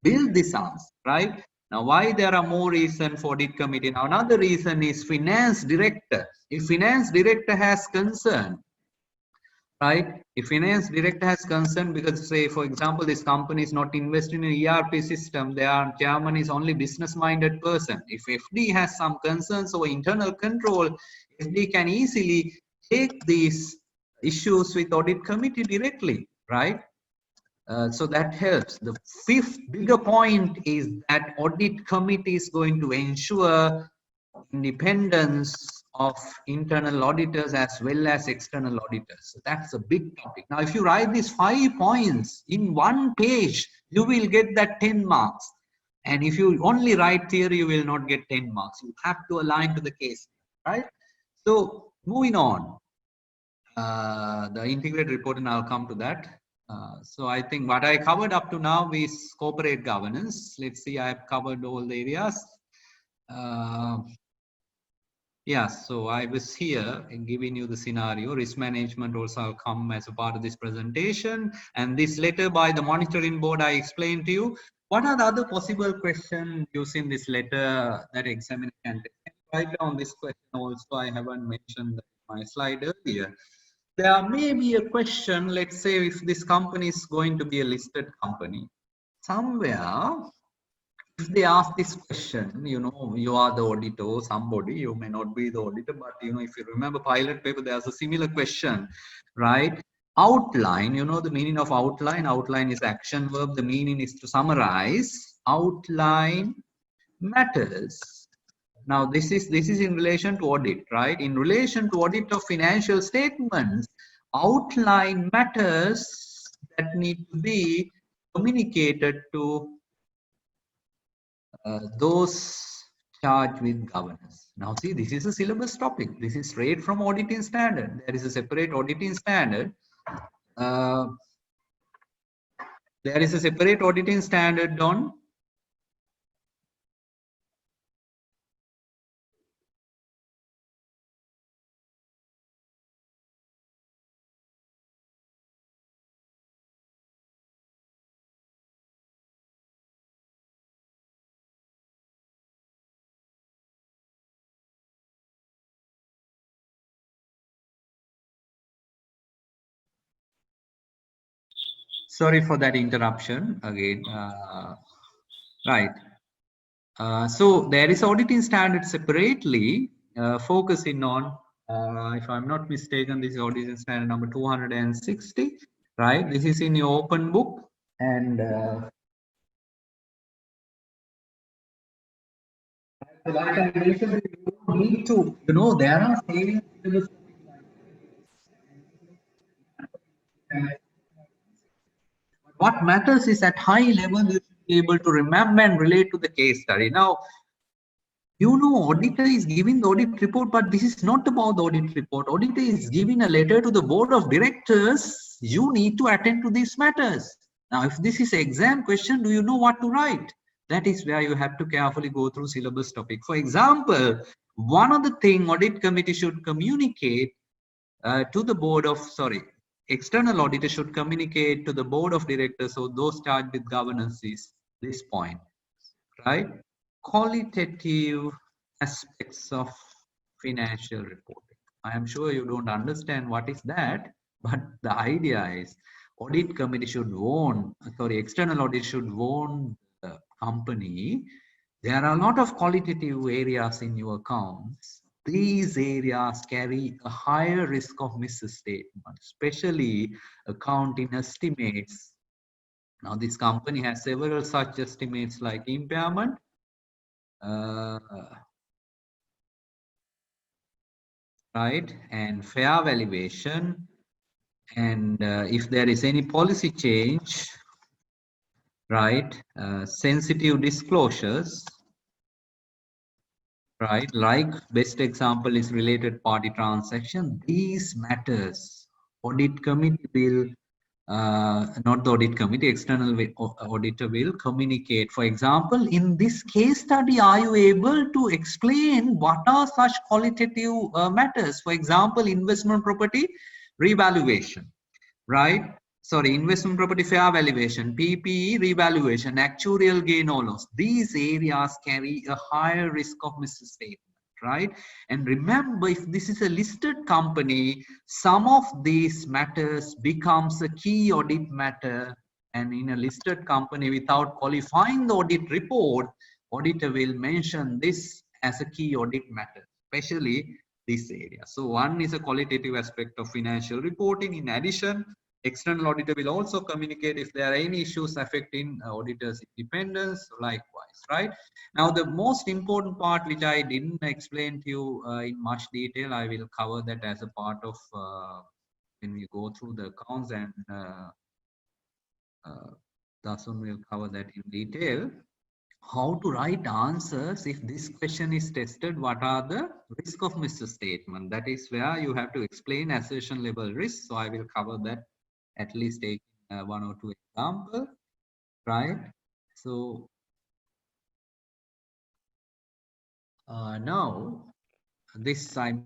build this answer, right? Now, why there are more reasons for audit committee? Now, another reason is finance director. If finance director has concern, right? If finance director has concern because, say, for example, this company is not investing in ERP system, their chairman is only business-minded person. If FD has some concerns over internal control, FD can easily take these issues with audit committee directly, right? So that helps. The fifth bigger point is that audit committee is going to ensure independence of internal auditors as well as external auditors. So that's a big topic. Now, if you write these 5 points in one page, you will get that 10 marks. And if you only write theory, you will not get 10 marks. You have to align to the case, right? So moving on, the integrated report, and I'll come to that. So I think what I covered up to now is corporate governance. Let's see, I've covered all the areas. Yeah, so I was here in giving you the scenario. Risk management also will come as a part of this presentation. And this letter by the monitoring board, I explained to you. What are the other possible questions using this letter that examiner can take? Write down this question also. I haven't mentioned my slide earlier. There may be a question, let's say if this company is going to be a listed company, somewhere if they ask this question, you know, you are the auditor, somebody, you may not be the auditor, but you know, if you remember pilot paper, there's a similar question, right? Outline, you know the meaning of outline. Outline is action verb. The meaning is to summarize. Outline matters. Now this is in relation to audit, right? In relation to audit of financial statements, outline matters that need to be communicated to those charged with governance. Now see, this is a syllabus topic. This is straight from auditing standard. There is a separate auditing standard. There is a separate auditing standard on sorry for that interruption again. Right. So there is auditing standards separately focusing on, if I'm not mistaken, this is auditing standard number 260, right? This is in your open book, and like I mentioned, you don't need to, there are areas. What matters is at high level, you should be able to remember and relate to the case study. Now, auditor is giving the audit report, but this is not about the audit report. Auditor is giving a letter to the board of directors. You need to attend to these matters. Now, if this is an exam question, do you know what to write? That is where you have to carefully go through syllabus topic. For example, one of the things audit committee should communicate to the board of, external auditor should communicate to the board of directors, so those charged with governance is this point, right? Qualitative aspects of financial reporting. I am sure you don't understand what is that, but the idea is audit committee should warn, external audit should warn the company. There are a lot of qualitative areas in your accounts. These areas carry a higher risk of misstatement, especially accounting estimates. Now, this company has several such estimates like impairment, right, and fair valuation, and if there is any policy change, right, sensitive disclosures, right, like best example is related party transaction. These matters audit committee will not the audit committee, external auditor will communicate. For example, in this case study, are you able to explain what are such qualitative matters? For example, investment property revaluation, right? Investment property fair valuation, PPE revaluation, actuarial gain or loss. These areas carry a higher risk of misstatement, right? And remember, if this is a listed company, some of these matters becomes a key audit matter. And in a listed company, without qualifying the audit report, auditor will mention this as a key audit matter, especially this area. So one is a qualitative aspect of financial reporting. In addition, external auditor will also communicate if there are any issues affecting auditor's independence, likewise, right? Now, the most important part, which I didn't explain to you in much detail, I will cover that as a part of when we go through the accounts, and Dasun will cover that in detail. How to write answers if this question is tested? What are the risk of misstatement? That is where you have to explain assertion level risk. So I will cover that, at least take one or two examples, right? So now this I'm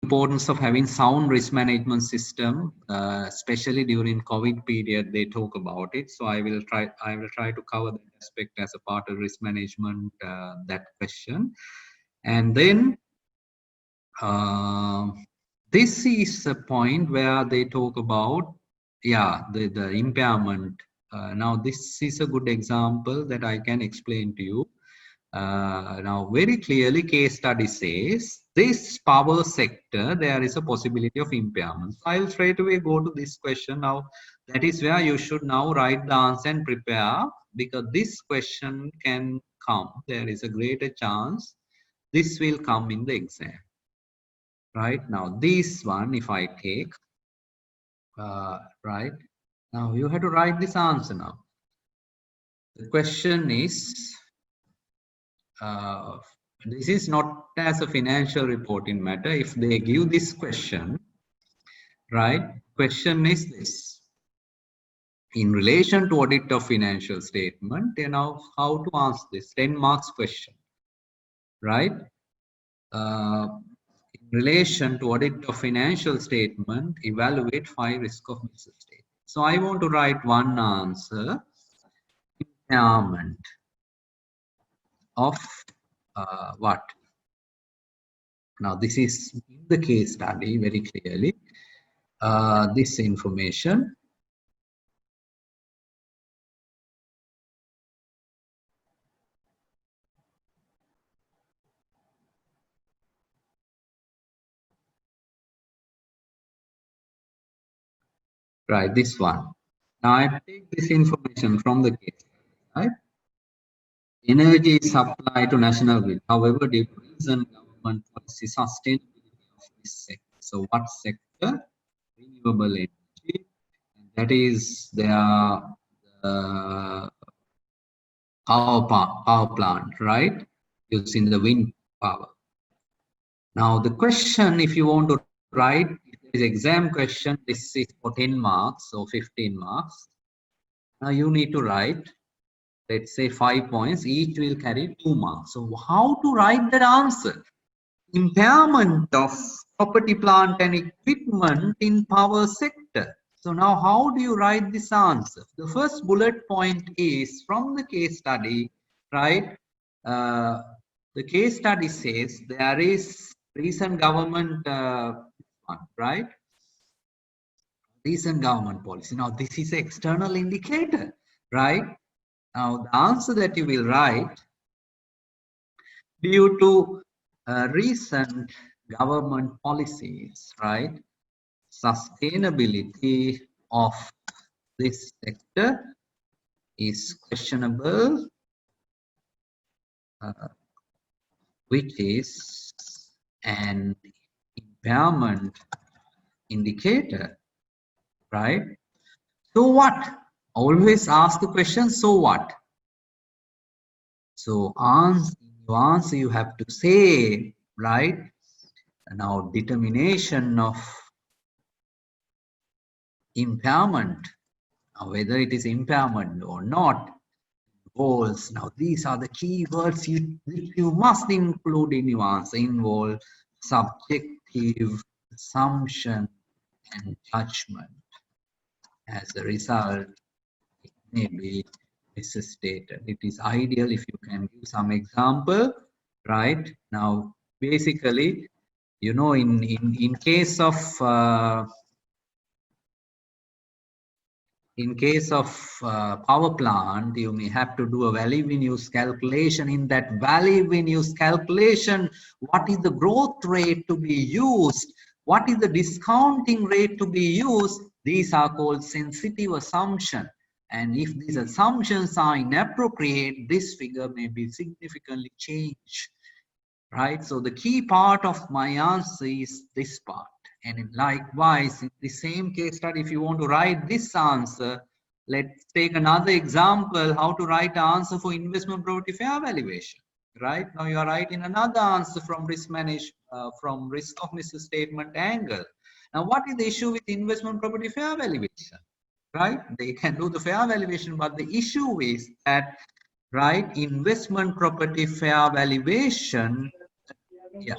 importance of having sound risk management system, especially during COVID period, they talk about it. So I will try to cover that aspect as a part of risk management, that question. And then this is a point where they talk about, the impairment. Now this is a good example that I can explain to you. Now, very clearly, case study says this power sector, there is a possibility of impairment. I'll straight away go to this question now. That is where you should now write the answer and prepare, because this question can come. There is a greater chance this will come in the exam. Right now, this one, if I take, right now, you have to write this answer now. The question is, this is not as a financial reporting matter. If they give this question, right? Question is this: in relation to audit of financial statement, how to answer this 10 marks question, right? In relation to audit of financial statement, evaluate 5 risk of misstatement. So I want to write one answer: impairment of what? Now, this is in the case study very clearly. This information, right? This one. Now I take this information from the case, right? Energy is supplied to national grid. However, due to reason, government policy sustainability of this sector. So what sector? Renewable energy. And that is their power plant, right? Using the wind power. Now the question, if you want to write, if there is exam question, this is for 10 marks or 15 marks. Now you need to write, let's say 5 points, each will carry 2 marks. So how to write that answer? Impairment of property, plant and equipment in power sector. So now how do you write this answer? The first bullet point is from the case study, right? The case study says there is recent government, right? Recent government policy. Now this is external indicator, right? Now the answer that you will write, due to recent government policies, right? Sustainability of this sector is questionable, which is an impairment indicator, right? So what? Always ask the question, so what? So answer you have to say, right? Now determination of impairment, whether it is impairment or not, goals. Now these are the key words you must include in your answer. Involve, subjective, assumption and judgment. As a result, it may be misstated. It is ideal if you can give some example, right? Now basically, you know, in case of power plant, you may have to do a value in use calculation. In that value in use calculation, what is the growth rate to be used? What is the discounting rate to be used? These are called sensitive assumption. And if these assumptions are inappropriate, this figure may be significantly changed, right? So the key part of my answer is this part. And likewise, in the same case study, if you want to write this answer, let's take another example, how to write an answer for investment property fair valuation, right? Now you are writing another answer from risk from risk of misstatement angle. Now what is the issue with investment property fair valuation, right? They can do the fair valuation, but the issue is that, right, investment property fair valuation, yeah.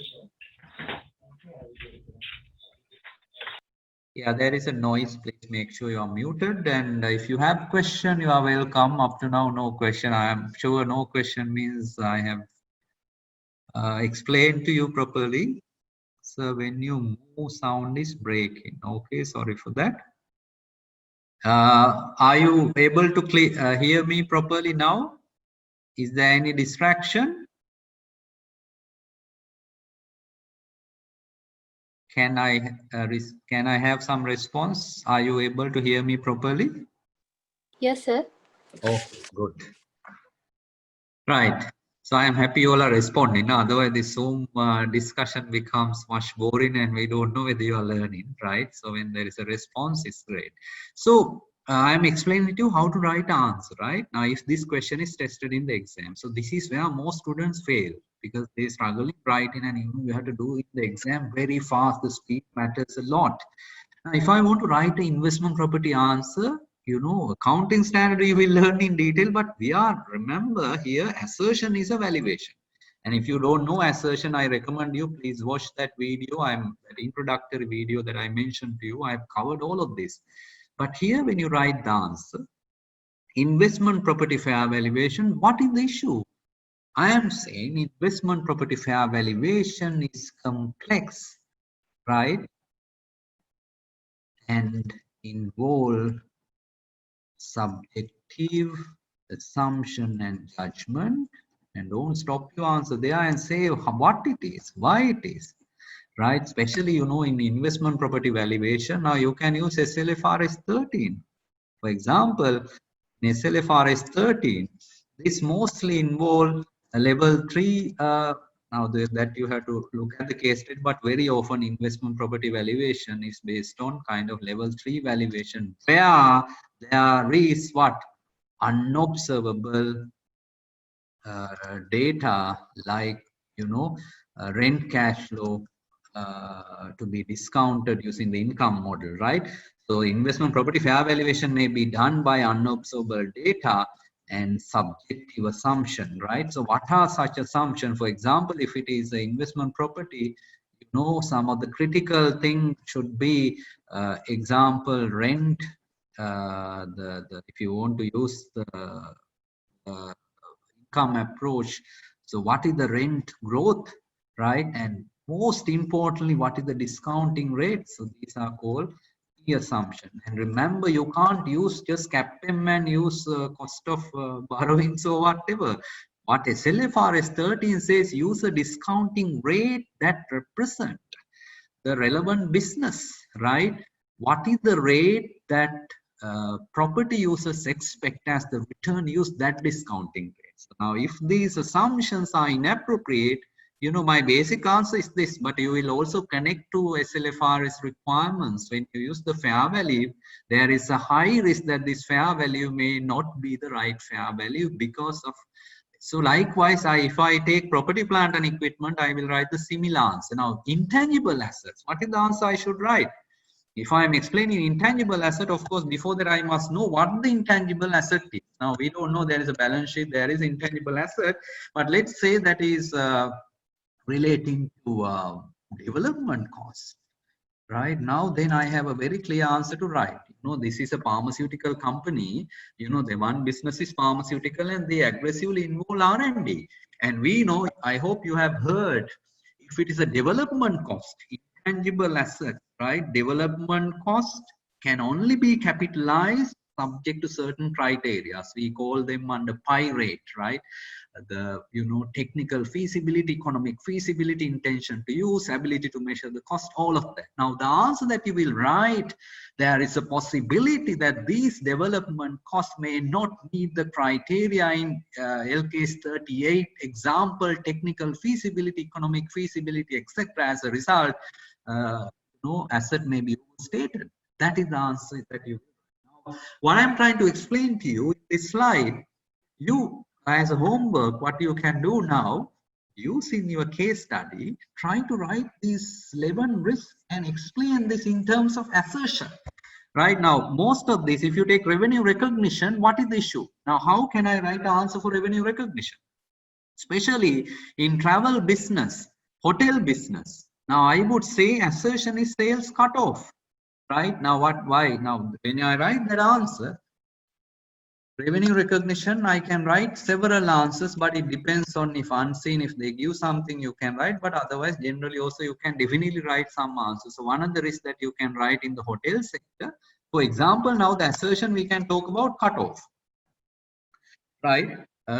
Yeah, there is a noise. Please make sure you are muted. And if you have question, you are welcome. Up to now, no question. I am sure no question means I have explained to you properly. So when you move, sound is breaking. Okay, sorry for that. Are you able to hear me properly now? Is there any distraction? Can I have some response? Are you able to hear me properly? Yes, sir. Okay, good. Right. So I am happy you all are responding. Otherwise, this Zoom discussion becomes much boring and we don't know whether you are learning, right? So when there is a response, it's great. So I'm explaining to you how to write an answer, right? Now, if this question is tested in the exam, so this is where most students fail because they struggle in writing and you have to do it in the exam very fast. The speed matters a lot. Now, if I want to write an investment property answer, you know, accounting standard you will learn in detail, but remember here, assertion is a valuation. And if you don't know assertion, I recommend you please watch that video. That introductory video that I mentioned to you. I've covered all of this. But here, when you write the answer, investment property fair valuation, what is the issue? I am saying investment property fair valuation is complex, right? And involve subjective assumption and judgment. And don't stop your answer there and say what it is, why it is, right? Especially, you know, in investment property valuation, now you can use SLFRS 13. For example, in SLFRS 13, this mostly involve a level 3. That you have to look at the case state, but very often investment property valuation is based on kind of level 3 valuation, where there is what? Unobservable data like, you know, rent cash flow to be discounted using the income model, right? So investment property fair valuation may be done by unobservable data and subjective assumption, right? So what are such assumptions? For example, if it is an investment property, you know, some of the critical thing should be example rent, if you want to use the uh, income approach. So what is the rent growth, right? And most importantly, what is the discounting rate? So these are called key assumption. And remember, you can't use just CAPM and use cost of borrowings or whatever. What SLFRS 13 says, use a discounting rate that represent the relevant business, right? What is the rate that property users expect as the return, use that discounting rate. So now, if these assumptions are inappropriate, you know, my basic answer is this, but you will also connect to SLFRS requirements. When you use the fair value, there is a high risk that this fair value may not be the right fair value because of. So likewise, if I take property, plant and equipment, I will write the similar answer. Now, intangible assets, what is the answer I should write? If I am explaining intangible asset, of course, before that I must know what the intangible asset is. Now, we don't know, there is a balance sheet, there is intangible asset, but let's say that is relating to development costs. Right now, then I have a very clear answer to write. You know, this is a pharmaceutical company. You know, the one business is pharmaceutical and they aggressively involve R&D. And we know, I hope you have heard, if it is a development cost, intangible asset, right? Development cost can only be capitalized subject to certain criteria. We call them under pi rate, right? The, you know, technical feasibility, economic feasibility, intention to use, ability to measure the cost, all of that. Now, the answer that you will write, there is a possibility that these development costs may not meet the criteria in LKS 38 example, technical feasibility, economic feasibility, etc. As a result, no asset may be overstated. That is the answer that you. Now, what I'm trying to explain to you in this slide, you as a homework, what you can do now, use in your case study, try to write these 11 risks and explain this in terms of assertion. Right now, most of this, if you take revenue recognition, what is the issue? Now, how can I write the answer for revenue recognition? Especially in travel business, hotel business. Now, I would say assertion is sales cutoff. Right now, why? Now, when I write that answer, revenue recognition, I can write several answers, but it depends on if unseen, if they give something you can write, but otherwise generally also you can definitely write some answers. So one of the risks that you can write in the hotel sector, for example, now the assertion we can talk about cutoff, right?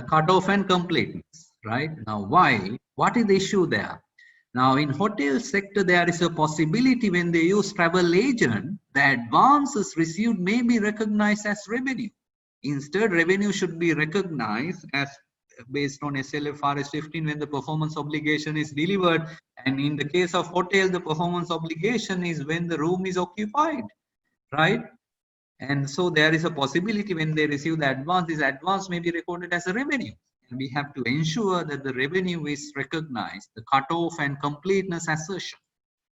Cutoff and completeness, right? Now why? What is the issue there? Now in hotel sector, there is a possibility when they use travel agent, the advances received may be recognized as revenue. Instead, revenue should be recognized as based on SLFRS 15 when the performance obligation is delivered. And in the case of hotel, the performance obligation is when the room is occupied, right? And so there is a possibility when they receive the advance, this advance may be recorded as a revenue. And we have to ensure that the revenue is recognized, the cutoff and completeness assertion,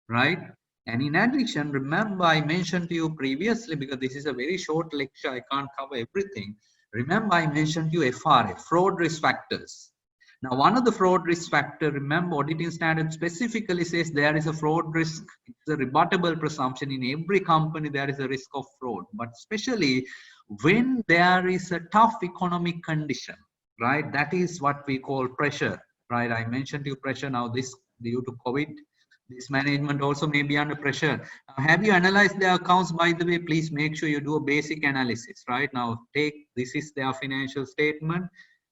right? And in addition, remember I mentioned to you previously, because this is a very short lecture, I can't cover everything. Remember I mentioned to you FRA, fraud risk factors. Now, one of the fraud risk factor, remember auditing standard specifically says there is a fraud risk. It's a rebuttable presumption. In every company, there is a risk of fraud, but especially when there is a tough economic condition, right? That is what we call pressure, right? I mentioned to you pressure. Now, this due to COVID, this management also may be under pressure. Have you analyzed their accounts? By the way, please make sure you do a basic analysis, right? Now, this is their financial statement.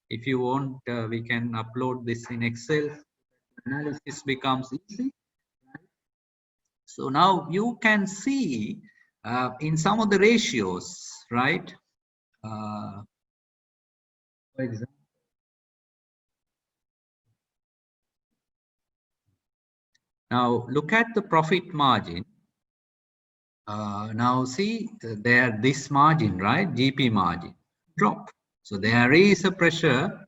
If you want, we can upload this in Excel. Analysis becomes easy. So now you can see in some of the ratios, right? For example, now look at the profit margin. Now see there this margin, right? GP margin drop. So there is a pressure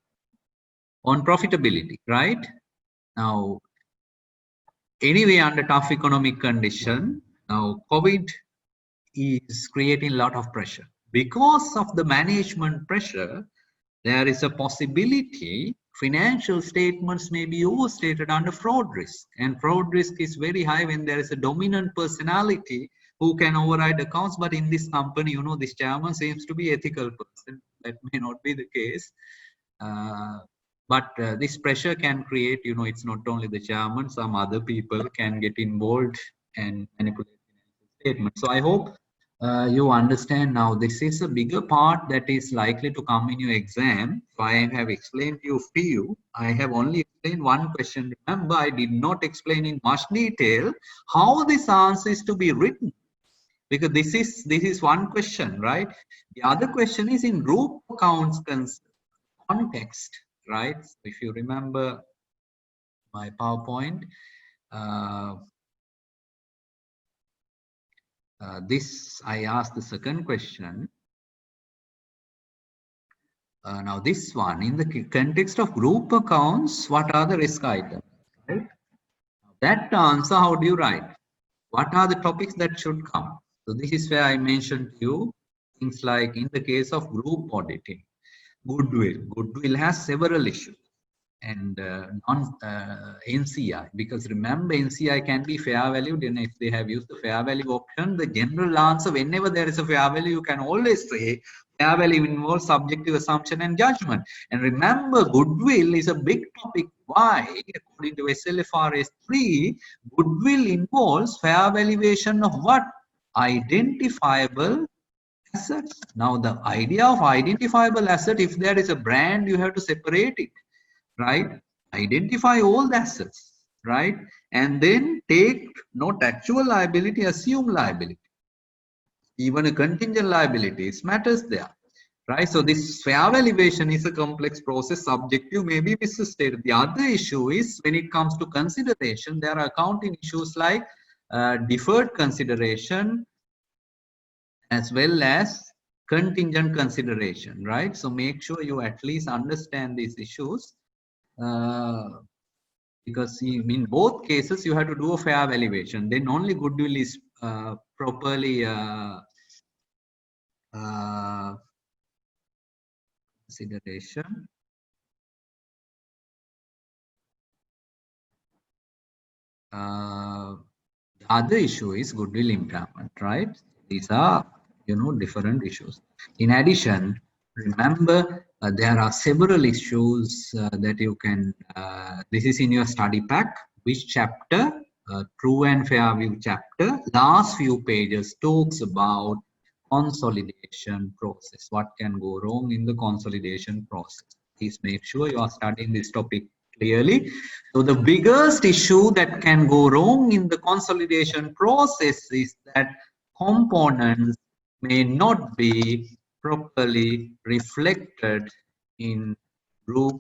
on profitability, right? Now, anyway, under tough economic condition, now COVID is creating a lot of pressure. Because of the management pressure, there is a possibility financial statements may be overstated under fraud risk. And fraud risk is very high when there is a dominant personality who can override accounts. But in this company, you know, this chairman seems to be ethical person. That may not be the case. But this pressure can create, you know, it's not only the chairman, some other people can get involved and manipulate financial statements. So I hope you understand now this is a bigger part that is likely to come in your exam. So I have explained to you few. I have only explained one question. Remember, I did not explain in much detail how this answer is to be written, because this is one question, right? The other question is in group accounts context, right? If you remember my PowerPoint, this I asked the second question. Now this one, in the context of group accounts, what are the risk items, right? That answer, how do you write? What are the topics that should come? So this is where I mentioned to you things like in the case of group auditing, goodwill. Goodwill has several issues. And NCI, because remember NCI can be fair valued, and if they have used the fair value option, the general answer whenever there is a fair value, you can always say fair value involves subjective assumption and judgment. And remember, goodwill is a big topic. Why? According to SLFRS 3, goodwill involves fair valuation of what? Identifiable assets. Now the idea of identifiable asset, if there is a brand, you have to separate it, right? Identify all the assets, right? And then take not actual liability, assume liability. Even a contingent liabilities matters there, right? So this fair valuation is a complex process, subjective, maybe misstated. The other issue is when it comes to consideration, there are accounting issues like deferred consideration as well as contingent consideration, right? So make sure you at least understand these issues. Because in both cases you have to do a fair valuation, then only goodwill is properly consideration. The other issue is goodwill impairment, right? These are, you know, different issues. In addition, remember there are several issues that you can, this is in your study pack, which chapter, true and fair view chapter, last few pages talks about consolidation process. What can go wrong in the consolidation process? Please make sure you are studying this topic clearly. So the biggest issue that can go wrong in the consolidation process is that components may not be properly reflected in group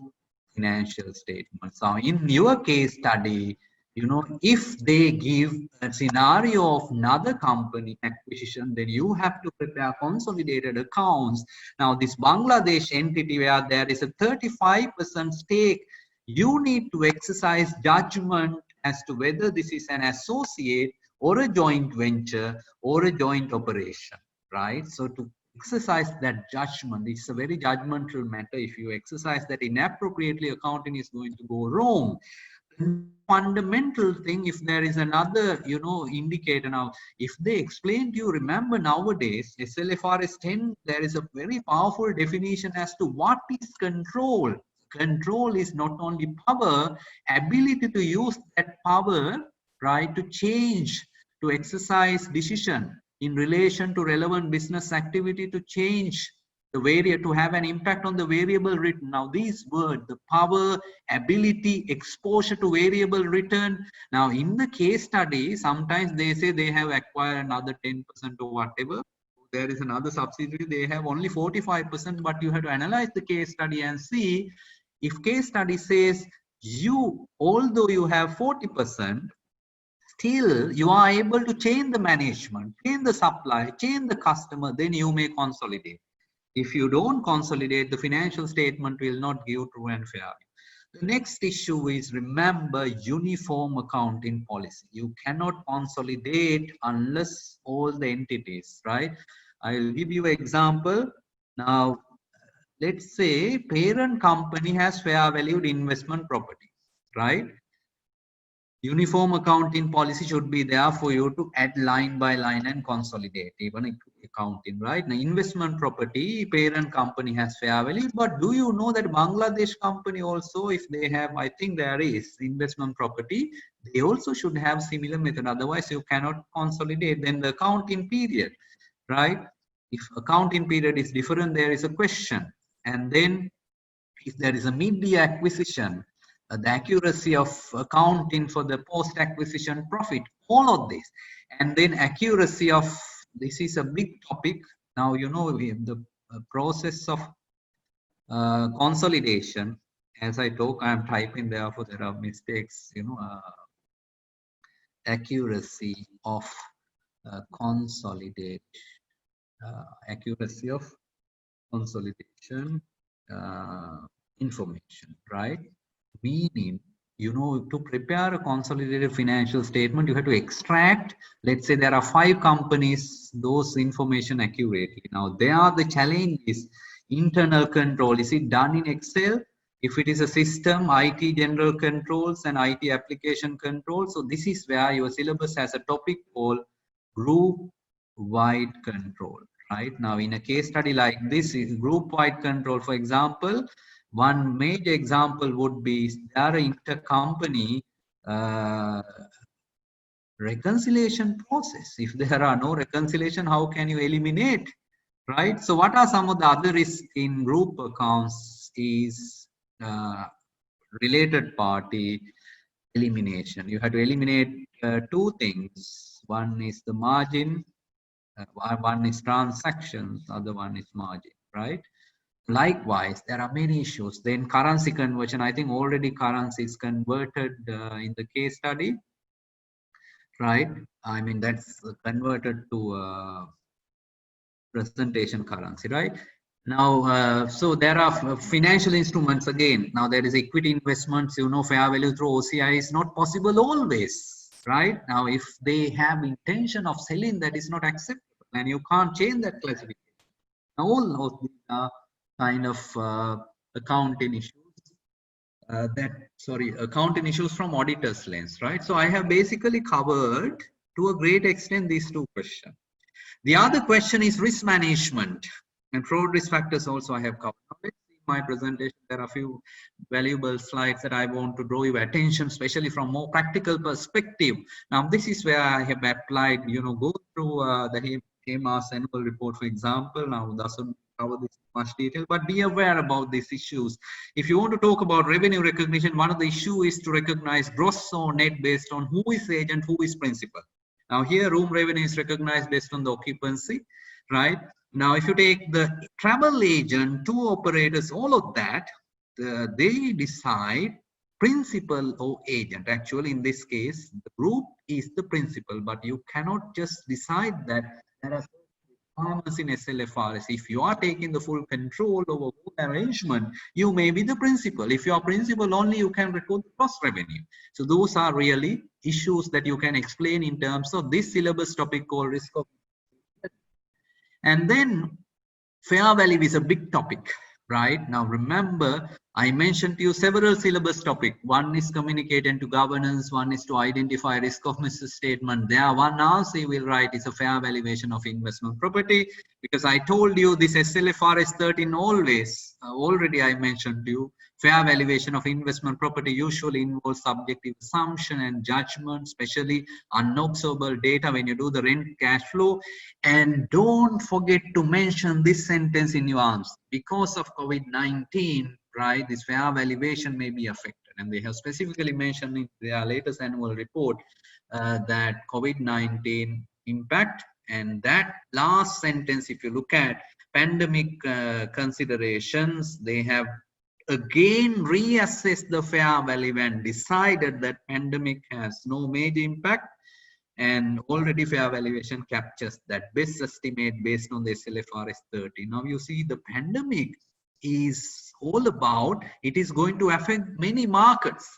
financial statements. So in your case study, you know, if they give a scenario of another company acquisition, then you have to prepare consolidated accounts. Now this Bangladesh entity where there is a 35% stake, you need to exercise judgment as to whether this is an associate or a joint venture or a joint operation, right? So to exercise that judgment, it's a very judgmental matter. If you exercise that inappropriately, accounting is going to go wrong. Fundamental thing, if there is another, you know, indicator, now if they explain to you, remember nowadays SLFRS 10, there is a very powerful definition as to what is control. Control is not only power, ability to use that power, right, to change, to exercise decision in relation to relevant business activity, to change to have an impact on the variable return. Now these words, the power, ability, exposure to variable return. Now in the case study, sometimes they say they have acquired another 10% or whatever. There is another subsidiary, they have only 45%, but you have to analyze the case study and see if case study says although you have 40%, still you are able to change the management, change the supply, change the customer, then you may consolidate. If you don't consolidate, the financial statement will not give true and fair. The next issue is, remember, uniform accounting policy. You cannot consolidate unless all the entities, right? I'll give you an example. Now, let's say parent company has fair valued investment property, right? Uniform accounting policy should be there for you to add line by line and consolidate even accounting, right? Now, investment property, parent company has fair value, but do you know that Bangladesh company also, if they have, I think there is investment property, they also should have similar method. Otherwise, you cannot consolidate. Then the accounting period, right? If accounting period is different, there is a question. And then if there is a mid-year acquisition, the accuracy of accounting for the post-acquisition profit, all of this. And then accuracy of, this is a big topic. Now, you know, the process of consolidation, as I talk, I'm typing, therefore there are mistakes, you know, accuracy of consolidate, accuracy of consolidation information, right? Meaning, you know, to prepare a consolidated financial statement, you have to extract, let's say there are 5 companies, those information accurately. Now, there are the challenges, internal control. Is it done in Excel? If it is a system, IT general controls and IT application control. So this is where your syllabus has a topic called group-wide control, right? Now, in a case study like this, is group-wide control, for example, one major example would be there are intercompany reconciliation process. If there are no reconciliation, how can you eliminate, right? So what are some of the other risks in group accounts is related party elimination. You have to eliminate 2 things. One is the margin, one is transactions, other one is margin, right? Likewise, there are many issues. Then currency conversion, I think already currency is converted in the case study, right? I mean, that's converted to presentation currency, right? Now, so there are financial instruments again. Now there is equity investments, you know, fair value through OCI is not possible always, right? Now, if they have intention of selling, that is not acceptable and you can't change that classification. Now, all of these are kind of accounting issues accounting issues from auditor's lens, right? So I have basically covered to a great extent these 2 questions. The other question is risk management and fraud risk factors also I have covered. Now, let's see my presentation. There are a few valuable slides that I want to draw your attention, especially from more practical perspective. Now, this is where I have applied, you know, go through the HEMA's annual report, for example. Now, doesn't cover this in much detail, but be aware about these issues. If you want to talk about revenue recognition, one of the issues is to recognize gross or net based on who is agent, who is principal. Now here room revenue is recognized based on the occupancy, right? Now if you take the travel agent, tour operators, all of that, they decide principal or agent. Actually, in this case, the group is the principal, but you cannot just decide that. There are requirements in SLFRS. If you are taking the full control over whole arrangement, you may be the principal. If you are principal only, you can record the gross revenue. So those are really issues that you can explain in terms of this syllabus topic called risk of. And then fair value is a big topic, right? Now remember, I mentioned to you several syllabus topics. One is communicating to governance, one is to identify risk of misstatement. There, one answer you will write is a fair valuation of investment property, because I told you this SLFRS 13 always, already I mentioned to you, fair valuation of investment property usually involves subjective assumption and judgment, especially unobservable data when you do the rent cash flow. And don't forget to mention this sentence in your answer. Because of COVID-19, right, this fair valuation may be affected. And they have specifically mentioned in their latest annual report that COVID-19 impact. And that last sentence, if you look at pandemic considerations, they have again reassessed the fair value and decided that pandemic has no major impact, and already fair valuation captures that best estimate based on the SLFRS 30. Now you see the pandemic is all about, it is going to affect many markets,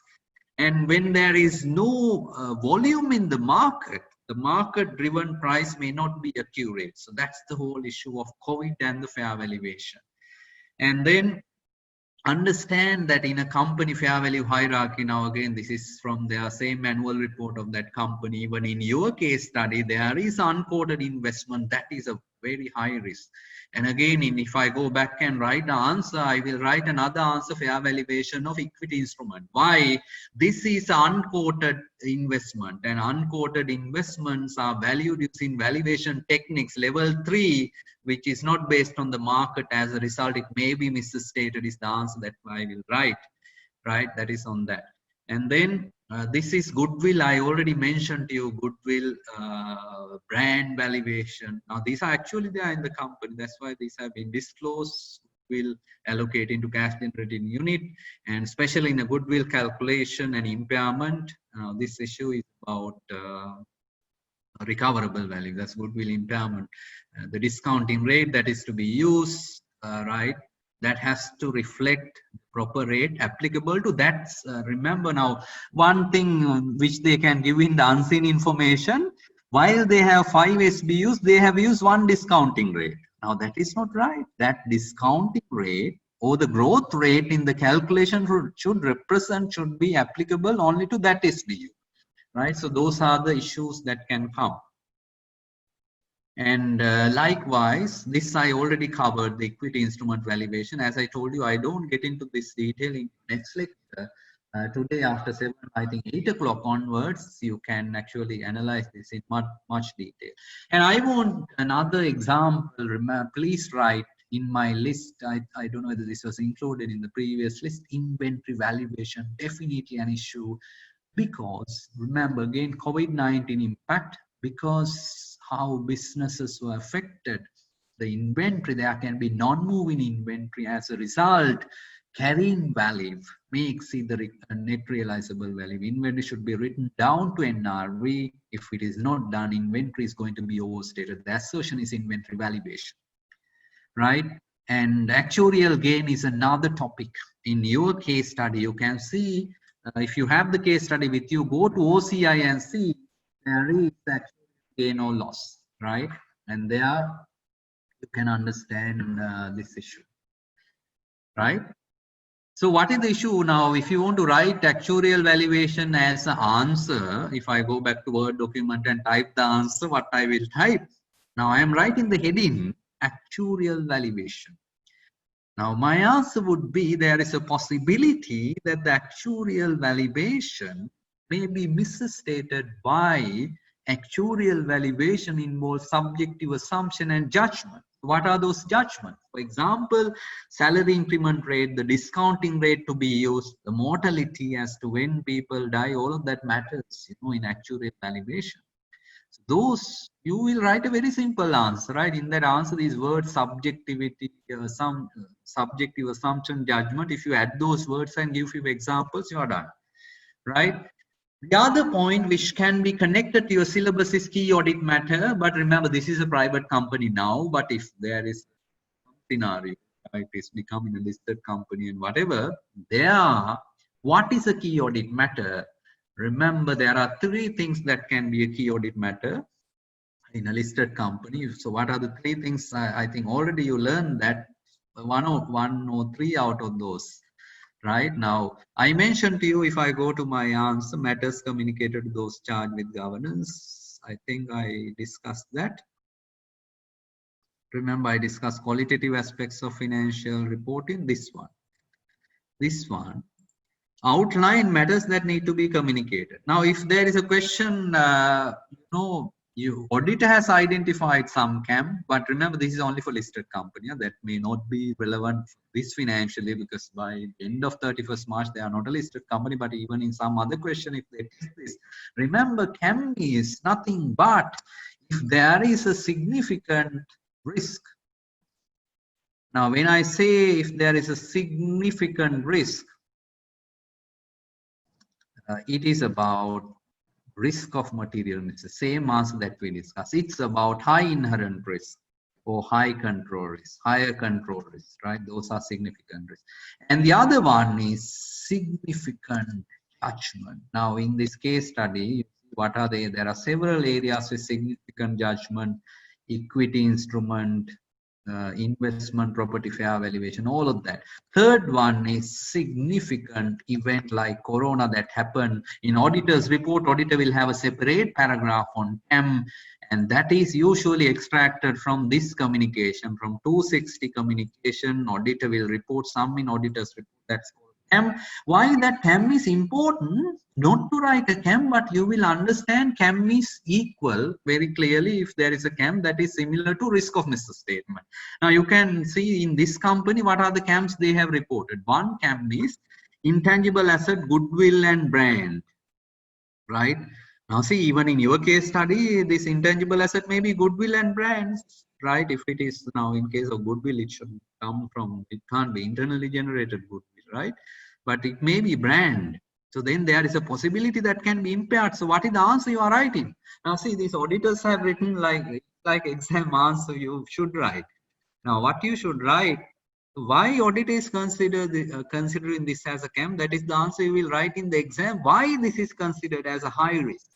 and when there is no volume in the market driven price may not be accurate. So that's the whole issue of COVID and the fair valuation. And then understand that in a company fair value hierarchy, now again this is from their same annual report of that company, even in your case study there is unquoted investment that is a very high risk. And again, if I go back and write the answer, I will write another answer, fair valuation of equity instrument. Why? This is unquoted investment, and unquoted investments are valued using valuation techniques level 3, which is not based on the market. As a result, it may be misstated is the answer that I will write, right? That is on that. And then this is goodwill. I already mentioned to you goodwill, brand valuation. Now these are actually there in the company. That's why these have been disclosed. Will allocate into cash generating unit, and especially in a goodwill calculation and impairment. This issue is about recoverable value. That's goodwill impairment. The discounting rate that is to be used, right, that has to reflect proper rate applicable to that. Remember now, one thing which they can give in the unseen information, while they have 5 SBUs, they have used one discounting rate. Now that is not right. That discounting rate or the growth rate in the calculation should be applicable only to that SBU. Right, so those are the issues that can come. And likewise, this I already covered, the equity instrument valuation. As I told you, I don't get into this detail in next lecture. Today after 7, I think 8 o'clock onwards, you can actually analyze this in much detail. And I want another example. Remember, please write in my list. I don't know whether this was included in the previous list. Inventory valuation, definitely an issue. Because remember again, COVID-19 impact, because how businesses were affected, the inventory, there can be non-moving inventory. As a result, carrying value may exceed the net realizable value. Inventory should be written down to NRV. If it is not done, inventory is going to be overstated. The assertion is inventory valuation, right? And actuarial gain is another topic. In your case study, you can see, if you have the case study with you, go to OCI and see there is actual gain or loss, right? And there you can understand this issue, right? So what is the issue now? If you want to write actuarial valuation as an answer, if I go back to Word document and type the answer, what I will type? Now I am writing the heading, actuarial valuation. Now, my answer would be there is a possibility that the actuarial valuation may be misstated. By actuarial valuation involves subjective assumption and judgment. What are those judgments? For example, salary increment rate, the discounting rate to be used, the mortality as to when people die, all of that matters, in actuarial valuation. So those, you will write a very simple answer, right? In that answer, these words subjectivity, some subjective assumption, judgment. If you add those words and give you examples, you are done, right? The other point which can be connected to your syllabus is key audit matter. But remember, this is a private company now. But if there is a scenario, it is becoming a listed company and whatever, there, what is a key audit matter? Remember, there are 3 things that can be a key audit matter in a listed company. So what are the 3 things? I think already you learned that one or 3 out of those. right? Now, I mentioned to you, if I go to my answer, matters communicated to those charged with governance. I think I discussed that. Remember, I discussed qualitative aspects of financial reporting. This one. Outline matters that need to be communicated. Now, if there is a question, auditor has identified some CAM, but remember this is only for listed company. That may not be relevant for this financially, because by the end of 31st March they are not a listed company. But even in some other question, if they test this, remember CAM is nothing but if there is a significant risk. Now, when I say if there is a significant risk, it is about risk of material misses. The same answer that we discussed. It's about high inherent risk or high control risk, higher control risk, right? Those are significant risks. And the other one is significant judgment. Now, in this case study, what are they? There are several areas with significant judgment: equity instrument, investment property fair valuation, all of that. Third one is significant event like corona that happened. In auditor's report, auditor will have a separate paragraph on CAM, and that is usually extracted from this communication, from 260 communication. Auditor will report some in auditor's report. That's called CAM. Why that CAM is important? Not to write a CAM, but you will understand CAM is equal very clearly if there is a CAM that is similar to risk of misstatement. Now you can see in this company what are the CAMs they have reported. One CAM is intangible asset, goodwill and brand, right? Now see, even in your case study, this intangible asset may be goodwill and brands, right? If it is now in case of goodwill, it should come from, it can't be internally generated goodwill, right? But it may be brand. So then there is a possibility that can be impaired. So what is the answer you are writing? Now see, these auditors have written like exam answer you should write. Now what you should write, why audit is considering this as a CAM, that is the answer you will write in the exam. Why this is considered as a high risk?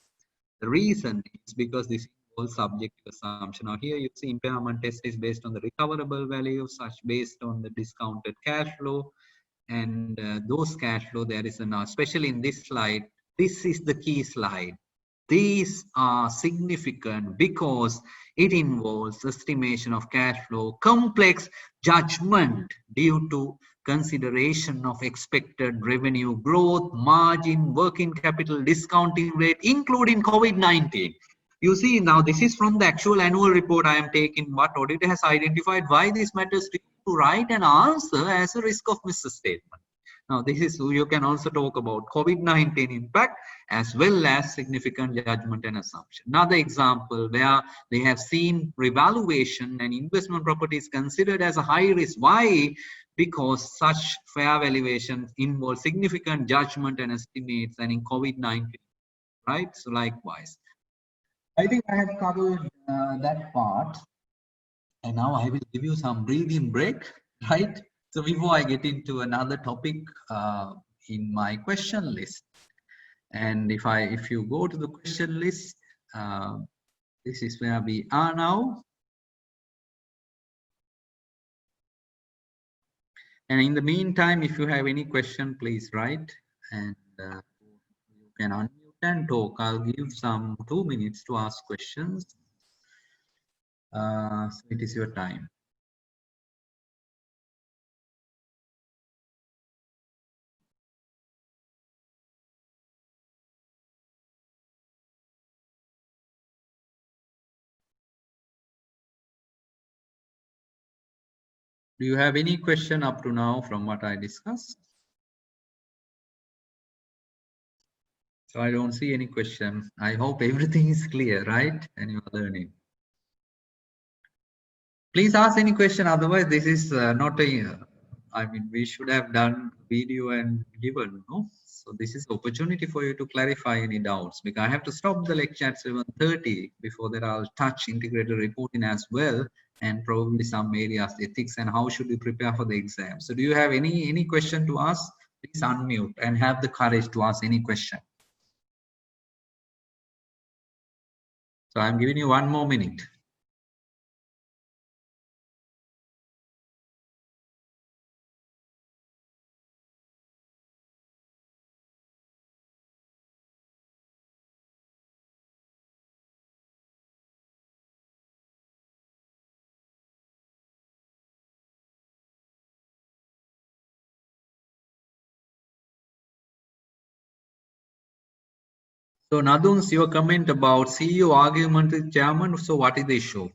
The reason is because this involves subjective assumption. Now here you see impairment test is based on the recoverable value, such based on the discounted cash flow. And those cash flow, there is an, especially in this slide, this is the key slide. These are significant because it involves estimation of cash flow, complex judgment due to consideration of expected revenue growth, margin, working capital, discounting rate, including COVID-19. You see, now this is from the actual annual report I am taking what auditor has identified why this matters to write an answer as a risk of misstatement. Now, this is, you can also talk about COVID-19 impact as well as significant judgment and assumption. Another example where they have seen revaluation and investment properties considered as a high risk. Why? Because such fair valuation involves significant judgment and estimates, and in COVID-19, right? So likewise, I think I have covered that part. And now I will give you some breathing break, right? So before I get into another topic in my question list, and if you go to the question list, this is where we are now. And in the meantime, if you have any question, please write, and you can unmute and talk. I'll give some 2 minutes to ask questions. So it is your time. Do you have any question up to now from what I discussed? So I don't see any question. I hope everything is clear, right? And you are learning. Please ask any question. Otherwise, this is not a, I mean, we should have done video and given, no? So this is opportunity for you to clarify any doubts, because I have to stop the lecture at 7:30. Before that, I'll touch integrated reporting as well, and probably some areas, ethics, and how should we prepare for the exam. So do you have any question to ask? Please unmute and have the courage to ask any question. So I'm giving you 1 more minute. So Naduns, your comment about CEO argument with chairman. So what is the issue?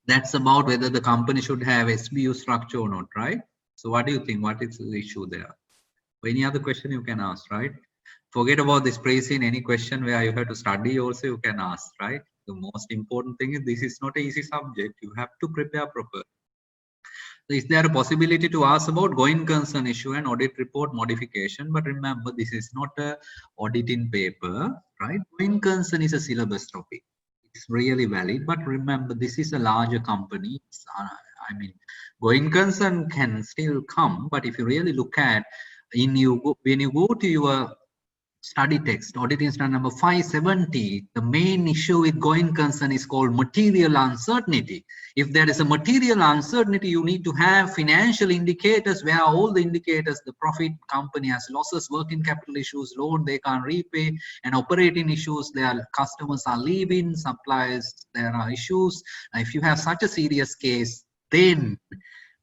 That's about whether the company should have SBU structure or not, right? So what do you think? What is the issue there? Any other question you can ask, right? Forget about this praising. Any question where you have to study also you can ask, right? The most important thing is this is not an easy subject. You have to prepare properly. So is there a possibility to ask about going concern issue and audit report modification? But remember, this is not a auditing paper, right? Going concern is a syllabus topic. It's really valid, but remember, this is a larger company. I mean, going concern can still come, but if you really look at when you go to your study text, auditing standard number 570, the main issue with going concern is called material uncertainty. If there is a material uncertainty, you need to have financial indicators where all the indicators, the profit, company has losses, working capital issues, loan they can't repay, and operating issues, their customers are leaving, suppliers, there are issues. If you have such a serious case, then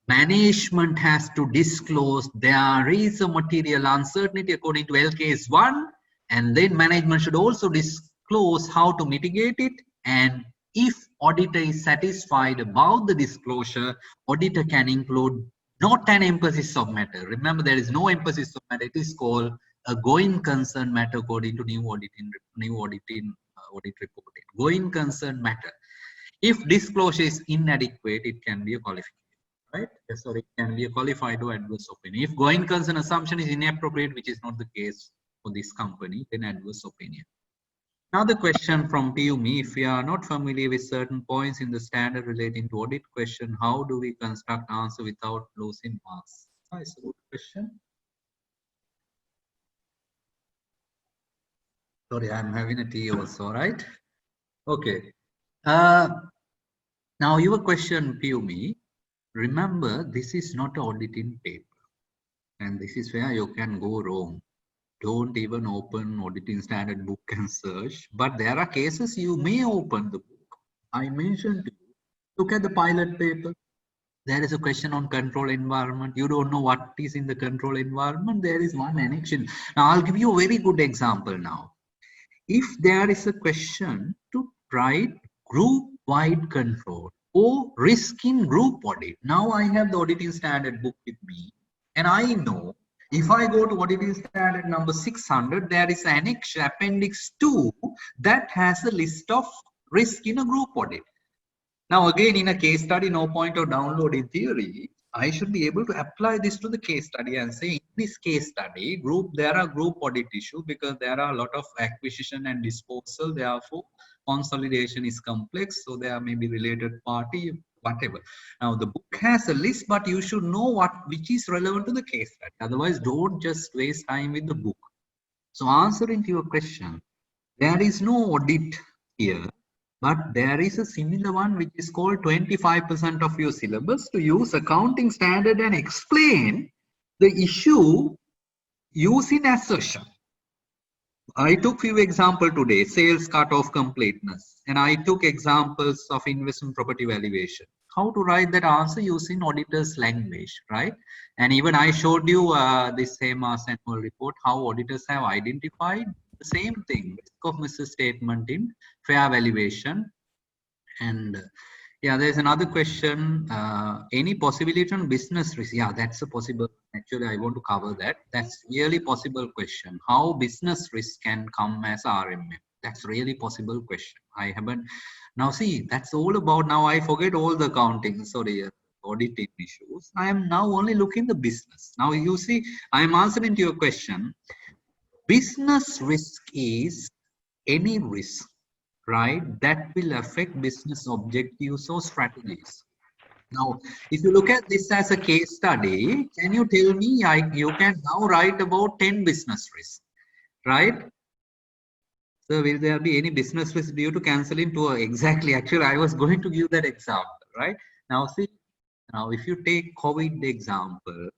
management has to disclose there is a material uncertainty according to LKS 1, and then management should also disclose how to mitigate it. And if auditor is satisfied about the disclosure, auditor can include not an emphasis of matter. Remember, there is no emphasis of matter. It is called a going concern matter according to new audit reporting. Going concern matter. If disclosure is inadequate, it can be a qualification. Right? So it can be a qualified or adverse opinion. If going concern assumption is inappropriate, which is not the case for this company, then adverse opinion. Another question from PUME, if we are not familiar with certain points in the standard relating to audit question, how do we construct answer without losing marks? It's a good question. Sorry, I'm having a tea also, right? Okay. Now your question, PUME, remember this is not an auditing paper. And this is where you can go wrong. Don't even open auditing standard book and search. But there are cases you may open the book. I mentioned to you, look at the pilot paper. There is a question on control environment. You don't know what is in the control environment. There is one annexion. Now I'll give you a very good example now. If there is a question to write group-wide control or risk in group audit. Now I have the auditing standard book with me. And I know if I go to auditing standard number 600, there is an appendix 2 that has a list of risk in a group audit. Now again, in a case study, no point of download in theory, I should be able to apply this to the case study and say in this case study, there are group audit issues because there are a lot of acquisition and disposal, therefore consolidation is complex, so there may be related party, whatever. Now the book has a list, but you should know which is relevant to the case study. Otherwise, don't just waste time with the book. So answering to your question, there is no audit here, but there is a similar one which is called 25% of your syllabus to use accounting standard and explain the issue using assertion. I took few examples today, sales cut-off completeness, and I took examples of investment property valuation. How to write that answer using auditor's language, right? And even I showed you this same annual report, how auditors have identified the same thing, risk of misstatement in fair valuation. And yeah, there's another question, any possibility on business risk? Yeah, that's a possible. Actually, I want to cover that. That's really possible question. How business risk can come as RMM? That's really possible question. I haven't. Now see, that's all about, now I forget all the accounting, sorry, auditing issues. I am now only looking the business. Now you see, I am answering to your question. Business risk is any risk, right, that will affect business objectives or strategies. Now, if you look at this as a case study, can you tell me, you can now write about 10 business risks, right? So will there be any business risk due to canceling tour? Exactly, actually, I was going to give that example, right? Now, see, now if you take COVID example,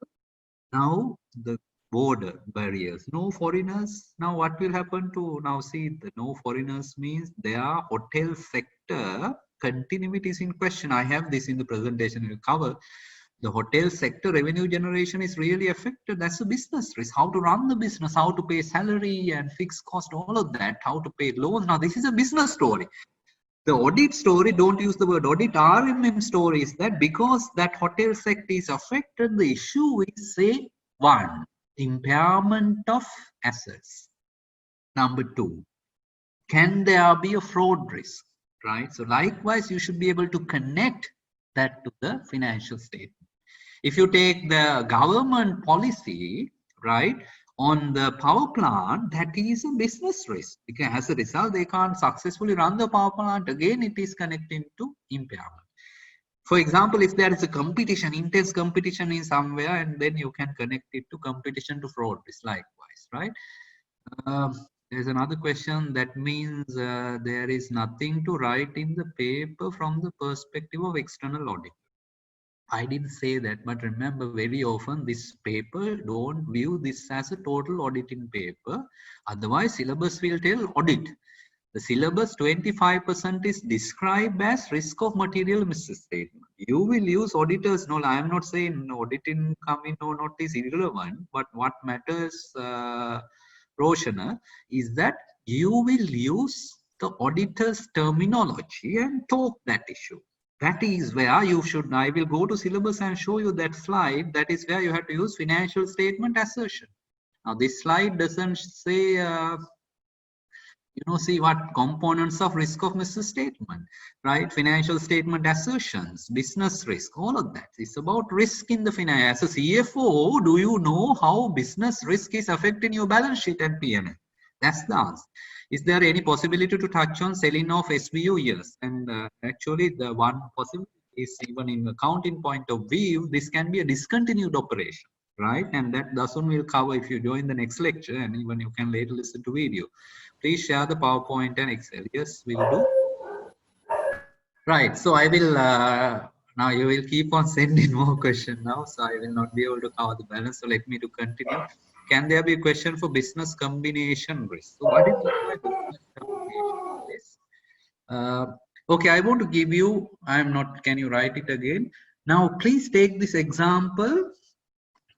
now the border barriers, no foreigners. Now what will happen to, now see, the no foreigners means their hotel sector continuity is in question. I have this in the presentation, will cover. The hotel sector revenue generation is really affected. That's a business risk. How to run the business, how to pay salary and fixed cost, all of that, how to pay loans. Now, this is a business story. The audit story, don't use the word audit, RMM story is that because that hotel sector is affected, the issue is, say, 1, impairment of assets. Number 2, can there be a fraud risk, right? So likewise, you should be able to connect that to the financial statement. If you take the government policy, right, on the power plant, that is a business risk. Because as a result, they can't successfully run the power plant. Again, it is connected to impairment. For example, if there is a competition, intense competition in somewhere, and then you can connect it to competition to fraud risk likewise, right? There's another question. That means there is nothing to write in the paper from the perspective of external audit. I didn't say that, but remember, very often this paper don't view this as a total auditing paper. Otherwise, syllabus will tell audit. The syllabus 25% is described as risk of material misstatement. You will use auditors. No, I am not saying auditing coming or not is irrelevant, but what matters, Roshana, is that you will use the auditor's terminology and talk that issue. That is where you should. I will go to syllabus and show you that slide. That is where you have to use financial statement assertion. Now, this slide doesn't say, see what components of risk of misstatement, right? Financial statement assertions, business risk, all of that. It's about risk in the finance. As a CFO, do you know how business risk is affecting your balance sheet and P&L? That's the answer. Is there any possibility to touch on selling off SBU? Yes. And actually, the one possibility is, even in accounting point of view, this can be a discontinued operation, right? And that Dasun will cover if you join the next lecture, and even you can later listen to video. Please share the PowerPoint and Excel. Yes, we'll do. Right. So I will, now you will keep on sending more questions now. So I will not be able to cover the balance. So let me to continue. Can there be a question for business combination risk? So what is business combination risk? Okay, I want to give you, I'm not, can you write it again? Now, please take this example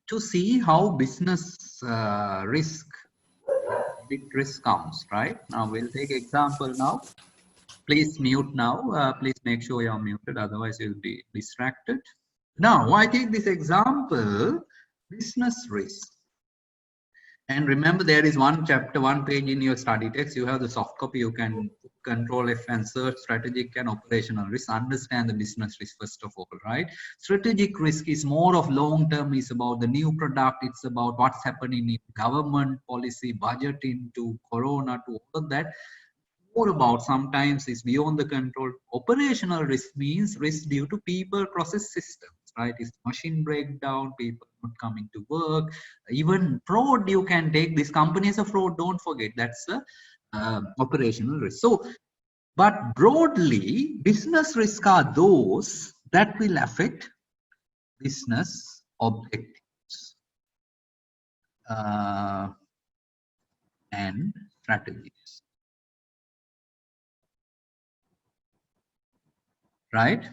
to see how business risk, big risk comes, right? Now we'll take example now. Please mute now. Please make sure you're muted, otherwise you'll be distracted. Now I take this example, business risk. And remember, there is one chapter, one page in your study text. You have the soft copy. You can control F and search strategic and operational risk. Understand the business risk first of all, right? Strategic risk is more of long term. It's about the new product. It's about what's happening in government policy, budgeting to Corona, to all of that. More about sometimes it's beyond the control. Operational risk means risk due to people, process, systems, right? It's machine breakdown, people not coming to work, even fraud. You can take this company as a fraud. Don't forget, that's a operational risk. So, but broadly, business risk are those that will affect business objectives and strategies. Right?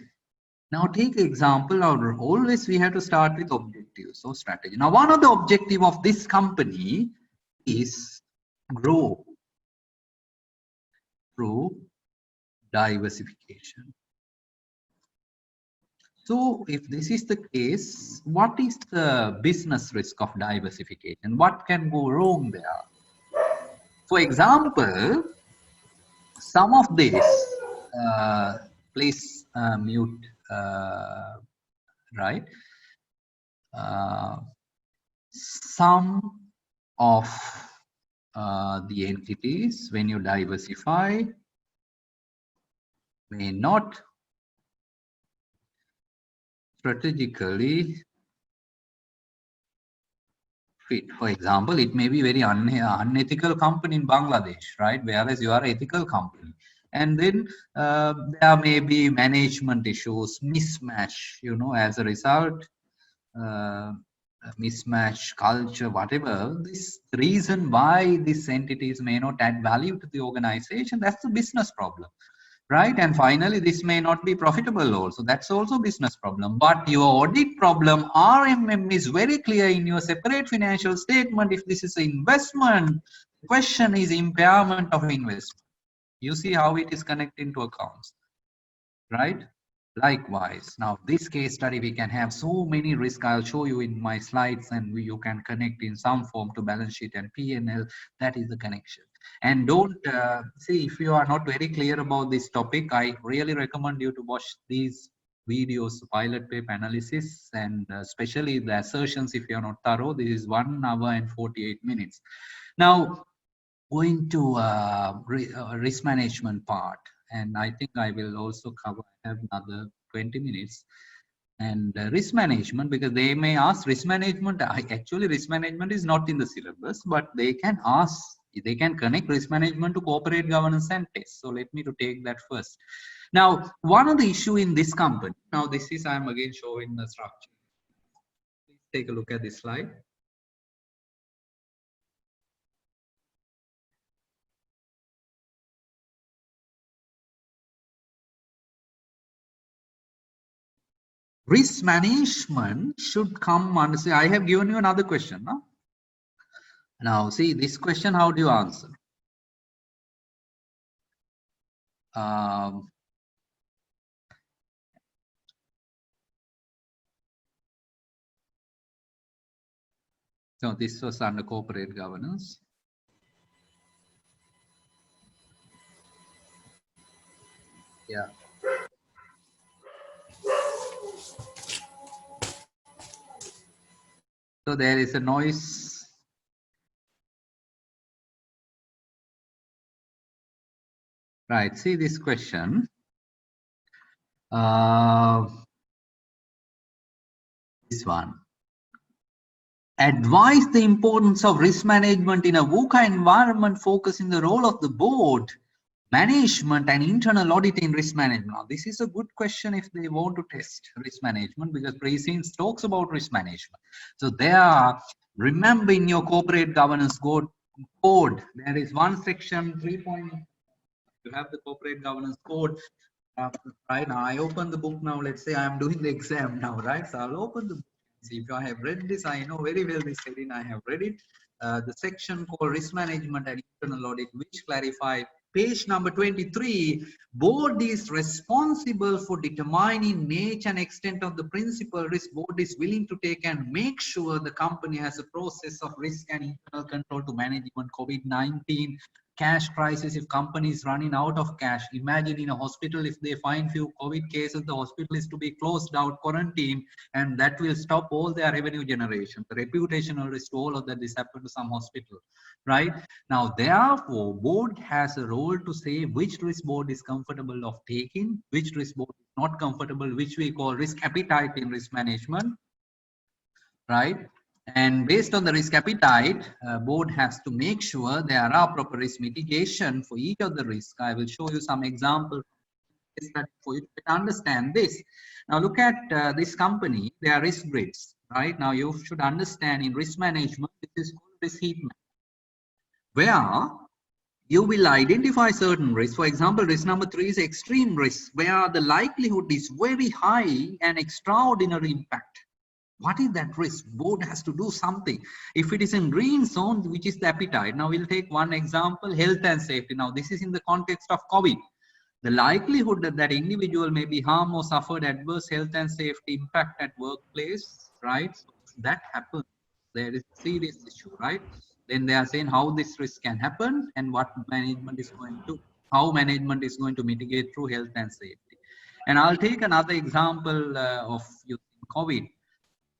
Now take example, always we have to start with objectives or strategy. Now one of the objective of this company is grow through diversification. So if this is the case, what is the business risk of diversification? What can go wrong there? For example, some of this, please mute, right? Some of the entities, when you diversify, may not strategically fit. For example, it may be very unethical company in Bangladesh, right? Whereas you are an ethical company. And then there may be management issues, mismatch, as a result, mismatch, culture, whatever. This reason why these entities may not add value to the organization, that's the business problem. right? And finally, this may not be profitable also. That's also business problem. But your audit problem, RMM, is very clear in your separate financial statement. If this is an investment, the question is impairment of investment. You see how it is connected to accounts, right? Likewise, now this case study, we can have so many risks. I'll show you in my slides, and you can connect in some form to balance sheet and P&L. That is the connection. And don't see, if you are not very clear about this topic, I really recommend you to watch these videos, pilot paper analysis, and especially the assertions. If you are not thorough, this is 1 hour and 48 minutes. Now, going to risk management part, and I think I will also cover, I have another 20 minutes. And risk management, because they may ask risk management, actually risk management is not in the syllabus, but they can ask, they can connect risk management to corporate governance and test. So let me to take that first. Now, one of the issue in this company, now this is, I'm again showing the structure. Please take a look at this slide. Risk management should come under, say, I have given you another question. No? Now, see this question, how do you answer? So this was under corporate governance. Yeah. So there is a noise. Right, see this question. This one. Advise the importance of risk management in a VUCA environment, focusing the role of the board, management, and internal audit in risk management. Now, this is a good question if they want to test risk management, because pre-scenes talks about risk management. So there, remember in your corporate governance code, there is one section 3. You have the corporate governance code. Right now, I open the book now. Let's say I'm doing the exam now, right? So I'll open the book. See, if I have read this, I know very well this heading. I have read it. The section called Risk Management and Internal Audit, which clarify page number 23. Board is responsible for determining nature and extent of the principal risk board is willing to take and make sure the company has a process of risk and internal control to manage even COVID-19. Cash crisis, if company is running out of cash. Imagine in a hospital, if they find few COVID cases, the hospital is to be closed out, quarantine, and that will stop all their revenue generation. The reputational risk, all of that, this happened to some hospital, right? Now, therefore, board has a role to say which risk board is comfortable of taking, which risk board is not comfortable, which we call risk appetite in risk management, right? And based on the risk appetite, board has to make sure there are proper risk mitigation for each of the risks. I will show you some examples for you to understand this. Now look at this company, their risk grids, right? Now you should understand in risk management, this is called risk heat map, where you will identify certain risks. For example, risk number 3 is extreme risk, where the likelihood is very high and extraordinary impact. What is that risk? Board has to do something. If it is in green zone, which is the appetite. Now we'll take one example, health and safety. Now this is in the context of COVID. The likelihood that that individual may be harmed or suffered adverse health and safety impact at workplace, right? So that happens. There is a serious issue, right? Then they are saying how this risk can happen and what management is going to, how management is going to mitigate through health and safety. And I'll take another example of COVID.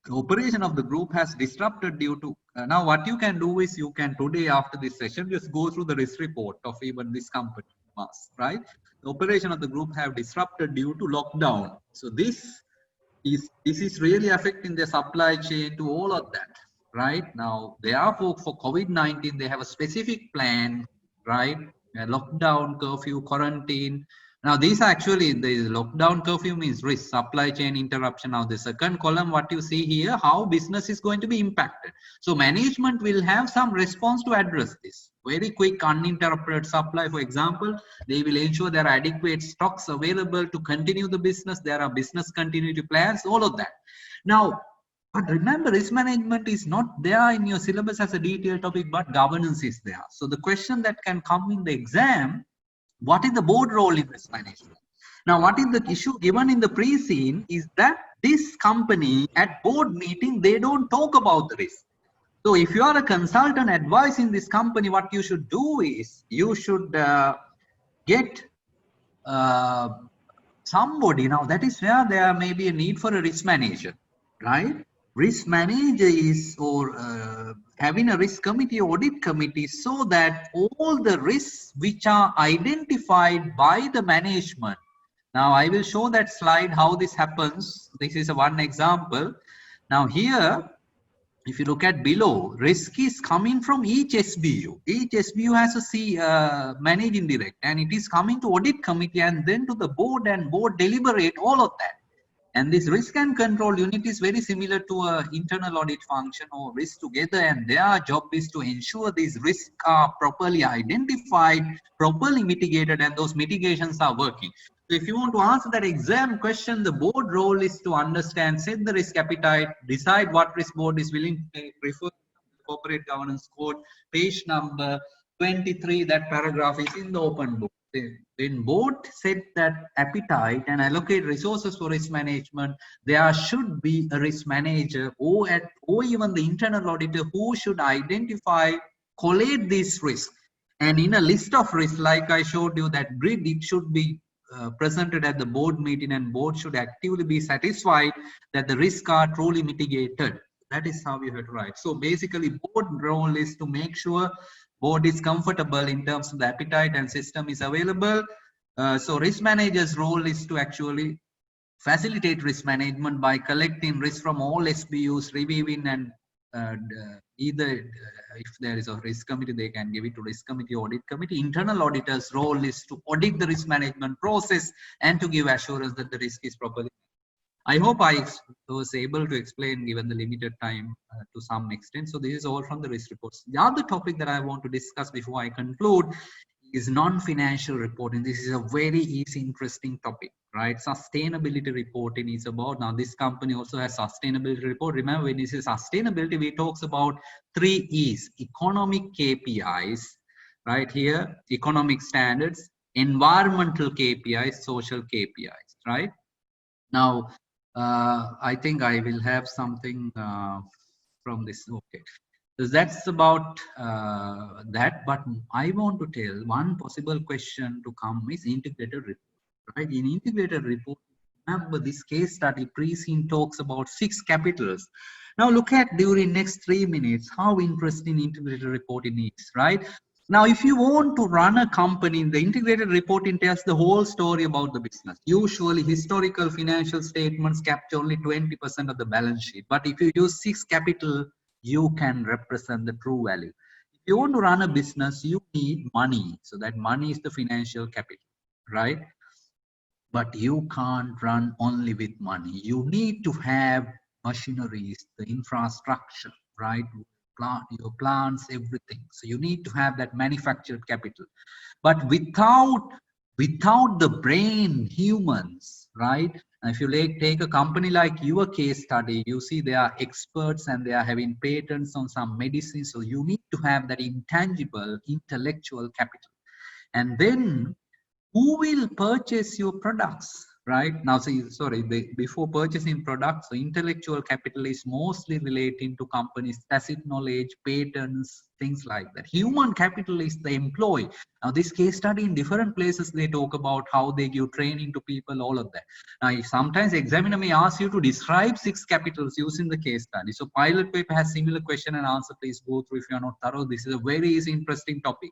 The operation of the group has disrupted due to, now what you can do is you can today after this session, just go through the risk report of even this company, right? The operation of the group have disrupted due to lockdown. So this is really affecting their supply chain to all of that, right? Now, therefore, for COVID-19, they have a specific plan, right? Lockdown, curfew, quarantine. Now, these actually, the lockdown curfew means risk, supply chain interruption. Now, the second column, what you see here, how business is going to be impacted. So, management will have some response to address this. Very quick uninterrupted supply. For example, they will ensure there are adequate stocks available to continue the business. There are business continuity plans, all of that. Now, but remember, risk management is not there in your syllabus as a detailed topic, but governance is there. So the question that can come in the exam, what is the board role in risk management? Now, what is the issue given in the pre-scene is that this company at board meeting, they don't talk about the risk. So if you are a consultant advising this company, what you should do is you should get somebody. Now that is where there may be a need for a risk manager, right? Risk manager is having a risk committee, audit committee, so that all the risks which are identified by the management. Now I will show that slide how this happens. This is one example. Now here, if you look at below, risk is coming from each SBU. Each SBU has a managing director, and it is coming to audit committee and then to the board, and board deliberate all of that. And this risk and control unit is very similar to an internal audit function or risk together, and their job is to ensure these risks are properly identified, properly mitigated, and those mitigations are working. So if you want to answer that exam question, the board role is to understand, set the risk appetite, decide what risk board is willing to take, refer to the corporate governance code, page number 23, that paragraph is in the open book. When board set that appetite and allocate resources for risk management, there should be a risk manager or even the internal auditor who should identify, collate these risks. And in a list of risks, like I showed you that grid, it should be presented at the board meeting, and board should actively be satisfied that the risks are truly mitigated. That is how you have to write. So basically, board role is to make sure board is comfortable in terms of the appetite and system is available. So risk manager's role is to actually facilitate risk management by collecting risk from all SBUs, reviewing, and either if there is a risk committee, they can give it to risk committee, audit committee. Internal auditor's role is to audit the risk management process and to give assurance that the risk is properly. I hope I was able to explain, given the limited time, to some extent. So this is all from the risk reports. The other topic that I want to discuss before I conclude is non-financial reporting. This is a very easy, interesting topic, right? Sustainability reporting is about, now this company also has sustainability report. Remember, when this is sustainability, we talks about 3 E's: economic KPIs, right here, economic standards, environmental KPIs, social KPIs, right? Now, I think I will have something from this. Okay. So that's about that, but I want to tell one possible question to come is integrated report, right? In integrated report, remember this case study pre-scene talks about 6 capitals. Now look at during next 3 minutes how interesting integrated reporting is, right? Now, if you want to run a company, the integrated reporting tells the whole story about the business. Usually historical financial statements capture only 20% of the balance sheet, but if you use 6 capital, you can represent the true value. If you want to run a business, you need money. So that money is the financial capital, right? But you can't run only with money. You need to have machineries, the infrastructure, right? Your plants, everything. So you need to have that manufactured capital. But without the brain, humans, right? And if you take a company like your case study, you see they are experts and they are having patents on some medicines. So you need to have that intangible intellectual capital. And then who will purchase your products, right? Now, before purchasing products, so intellectual capital is mostly relating to companies' tacit knowledge, patents, things like that. Human capital is the employee. Now, this case study in different places, they talk about how they give training to people, all of that. Now, sometimes examiner may ask you to describe 6 capitals using the case study. So pilot paper has similar question and answer. Please go through if you are not thorough. This is a very interesting topic.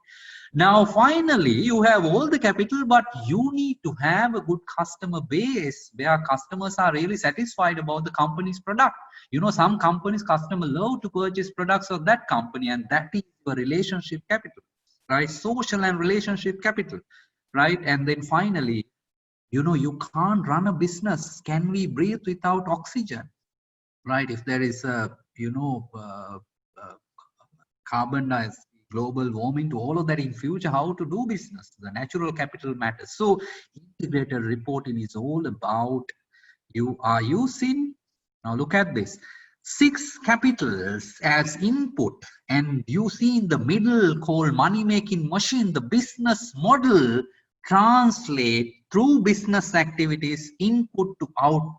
Now, finally, you have all the capital, but you need to have a good customer base where customers are really satisfied about the company's product. You know, some companies, customers love to purchase products of that company, and that is your relationship capital, right? Social and relationship capital, right? And then finally, you know, you can't run a business. Can we breathe without oxygen, right? If there is a, carbon dioxide, global warming to all of that in future, how to do business, the natural capital matters. So integrated reporting is all about you are using, now look at this, 6 capitals as input, and you see in the middle called money making machine, the business model translate through business activities input to output.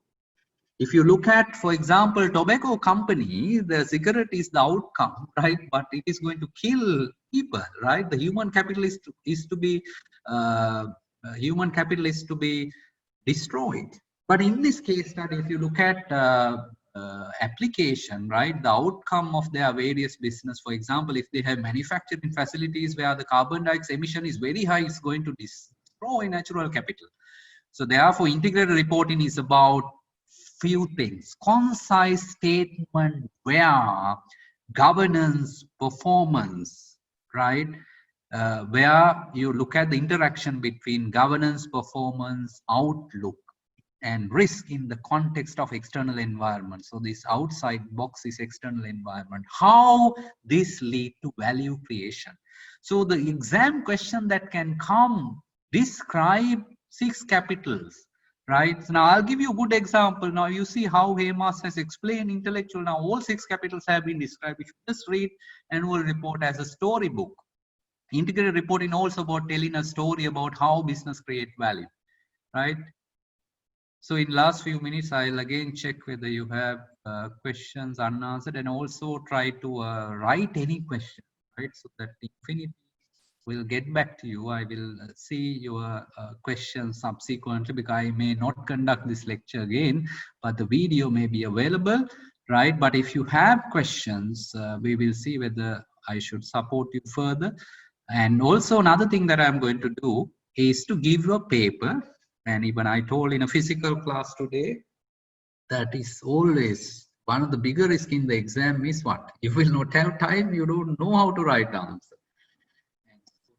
If you look at, for example, tobacco company, the cigarette is the outcome, right? But it is going to kill people, right? The human capital is to be destroyed. But in this case study, if you look at application, right, the outcome of their various business, for example, if they have manufacturing facilities where the carbon dioxide emission is very high, it's going to destroy natural capital. So therefore, integrated reporting is about few things: concise statement where governance, performance, right, where you look at the interaction between governance, performance, outlook, and risk in the context of external environment. So this outside box is external environment. How this lead to value creation. So the exam question that can come, describe 6 capitals, right? So now I'll give you a good example. Now you see how Hemas has explained intellectual. Now all 6 capitals have been described. If you just read annual report as a storybook, integrated reporting also about telling a story about how business create value, right? So in last few minutes, I'll again check whether you have questions unanswered, and also try to write any question, right? So that Infinity will get back to you. I will see your questions subsequently, because I may not conduct this lecture again, but the video may be available, right? But if you have questions, we will see whether I should support you further. And also another thing that I'm going to do is to give you a paper. And even I told in a physical class today, that is always one of the bigger risks in the exam is what? You will not have time, you don't know how to write the answer.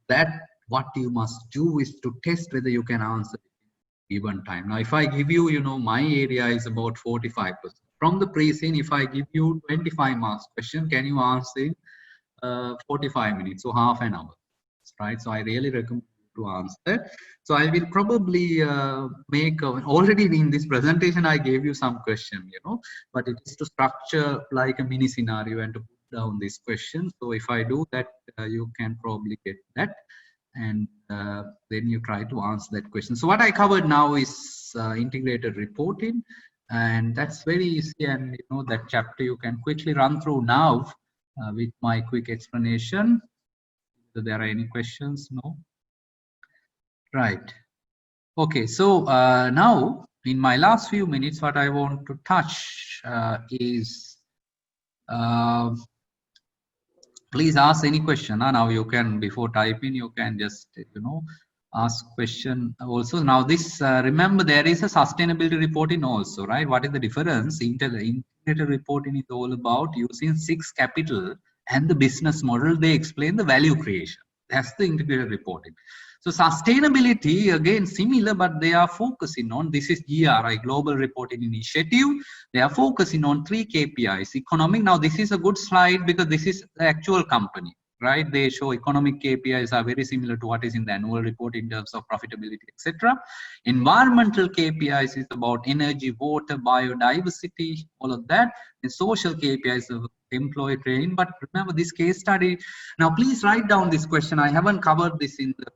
That what you must do is to test whether you can answer given time. Now, if I give you, you know, my area is about 45%. From the pre-scene, if I give you 25 marks question, can you answer in 45 minutes, so half an hour, right? So I really recommend to answer. So I will probably make already in this presentation I gave you some question, you know, but it is to structure like a mini scenario and to put down this question. So if I do that, you can probably get that, and then you try to answer that question. So what I covered now is integrated reporting, and that's very easy, and you know that chapter you can quickly run through now with my quick explanation. So there are any questions? No? Right. Okay, so now in my last few minutes, what I want to touch is, please ask any question. Now you can, before typing, you can just, you know, ask question also. Now this, remember there is a sustainability reporting also, right? What is the difference? Integrated reporting is all about using 6 capital and the business model. They explain the value creation. That's the integrated reporting. So sustainability, again, similar, but they are focusing on, this is GRI, Global Reporting Initiative. They are focusing on 3 KPIs. Economic, now this is a good slide because this is the actual company, right? They show economic KPIs are very similar to what is in the annual report in terms of profitability, etc. Environmental KPIs is about energy, water, biodiversity, all of that. And social KPIs of employee training. But remember this case study. Now please write down this question. I haven't covered this in the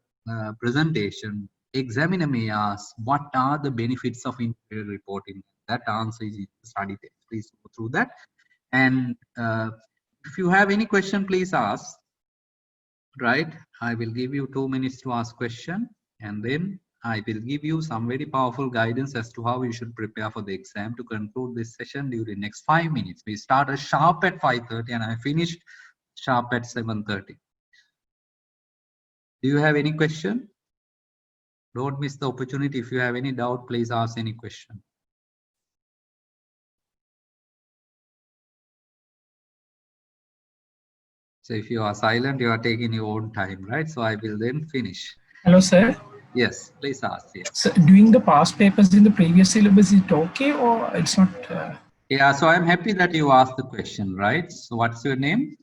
presentation. Examiner may ask, what are the benefits of integrated reporting? That answer is in the study text. Please go through that. And if you have any question, please ask. Right? I will give you 2 minutes to ask question, and then I will give you some very powerful guidance as to how you should prepare for the exam to conclude this session during next 5 minutes. We start sharp at 5:30 and I finished sharp at 7:30. Do you have any question? Don't miss the opportunity. If you have any doubt, please ask any question. So if you are silent, you are taking your own time, right? So I will then finish. Hello, sir. Yes, please ask. Yes. So doing the past papers in the previous syllabus, is it okay or it's not? Yeah, so I'm happy that you asked the question, right? So what's your name?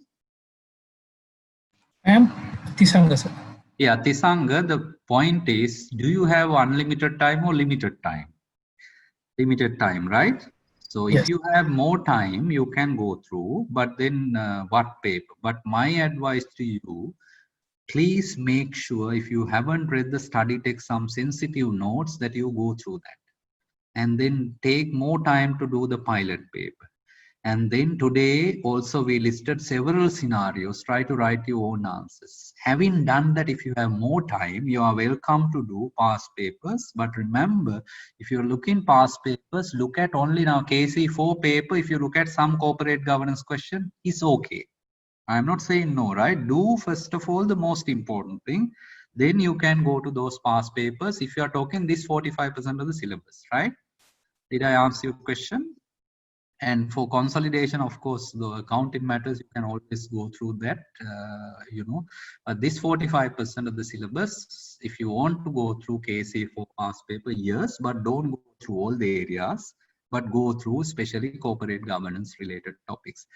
I am Tisanga, sir. Yeah, Tisanga, the point is, do you have unlimited time or limited time? Limited time, right? So if Yes. you have more time, you can go through, but then what paper? But my advice to you, please make sure if you haven't read the study text, some sensitive notes that you go through that. And then take more time to do the pilot paper. And then today also we listed several scenarios. Try to write your own answers. Having done that, if you have more time, you are welcome to do past papers. But remember, if you're looking past papers, look at only now KC4 paper. If you look at some corporate governance question, it's okay. I'm not saying no, right? Do first of all the most important thing. Then you can go to those past papers. If you are talking this 45% of the syllabus, right? Did I answer your question? And for consolidation, of course, the accounting matters, you can always go through that, this 45% of the syllabus, if you want to go through KC for past paper, yes, but don't go through all the areas, but go through especially corporate governance related topics,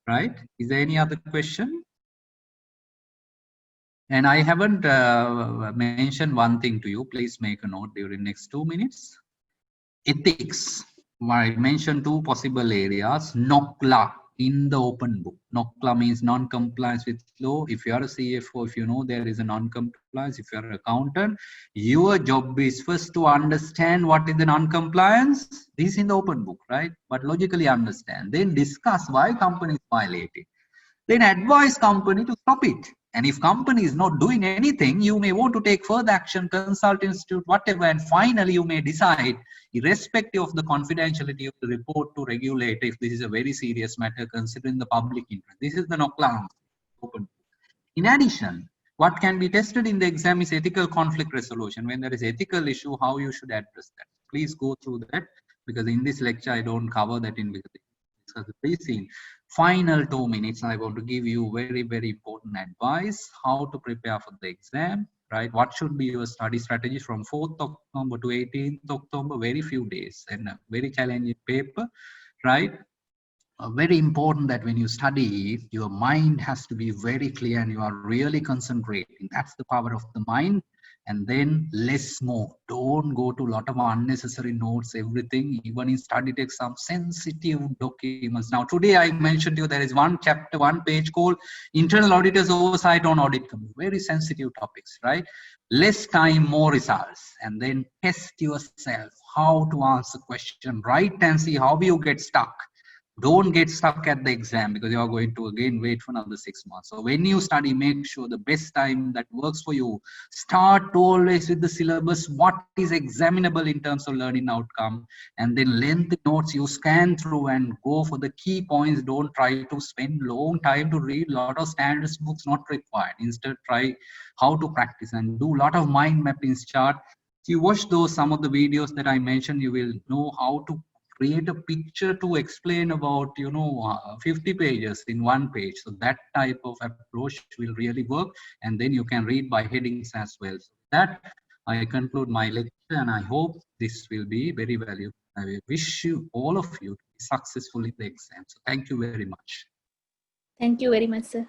right? Is there any other question? And I haven't mentioned one thing to you. Please make a note during next 2 minutes. Ethics. I mentioned two possible areas. NOCLA in the open book. NOCLA means non-compliance with law. If you are a CFO, if you know there is a non-compliance, if you are an accountant, your job is first to understand what is the non-compliance. This is in the open book, right? But logically understand. Then discuss why company is violating. Then advise company to stop it. And if company is not doing anything, you may want to take further action, consult institute, whatever, and finally you may decide, irrespective of the confidentiality of the report to regulator, if this is a very serious matter considering the public interest. This is the NOCLA open. In addition, what can be tested in the exam is ethical conflict resolution. When there is ethical issue, how you should address that. Please go through that, because in this lecture I don't cover that in because the final 2 minutes I want to give you very, very important advice how to prepare for the exam, right? What should be your study strategy from 4th October to 18th October, very few days and a very challenging paper, right? Very important that when you study, your mind has to be very clear and you are really concentrating. That's the power of the mind. And then less more. Don't go to a lot of unnecessary notes, everything, even in study take some sensitive documents. Now, today I mentioned to you there is one chapter, one page called Internal Auditors Oversight on Audit Committee. Very sensitive topics, right? Less time, more results. And then test yourself how to answer question, right? And see how you get stuck. Don't get stuck at the exam because you are going to again wait for another 6 months. So when you study, make sure the best time that works for you. Start always with the syllabus, what is examinable in terms of learning outcome, and then lengthy notes you scan through and go for the key points. Don't try to spend long time to read a lot of standards books, not required. Instead, try how to practice and do a lot of mind mappings chart. If you watch those, some of the videos that I mentioned, you will know how to create a picture to explain about 50 pages in one page. So that type of approach will really work, and then you can read by headings as well. So that I conclude my lecture, and I hope this will be very valuable. I wish you all of you to be successful in the exam. So thank you very much. Thank you very much, sir.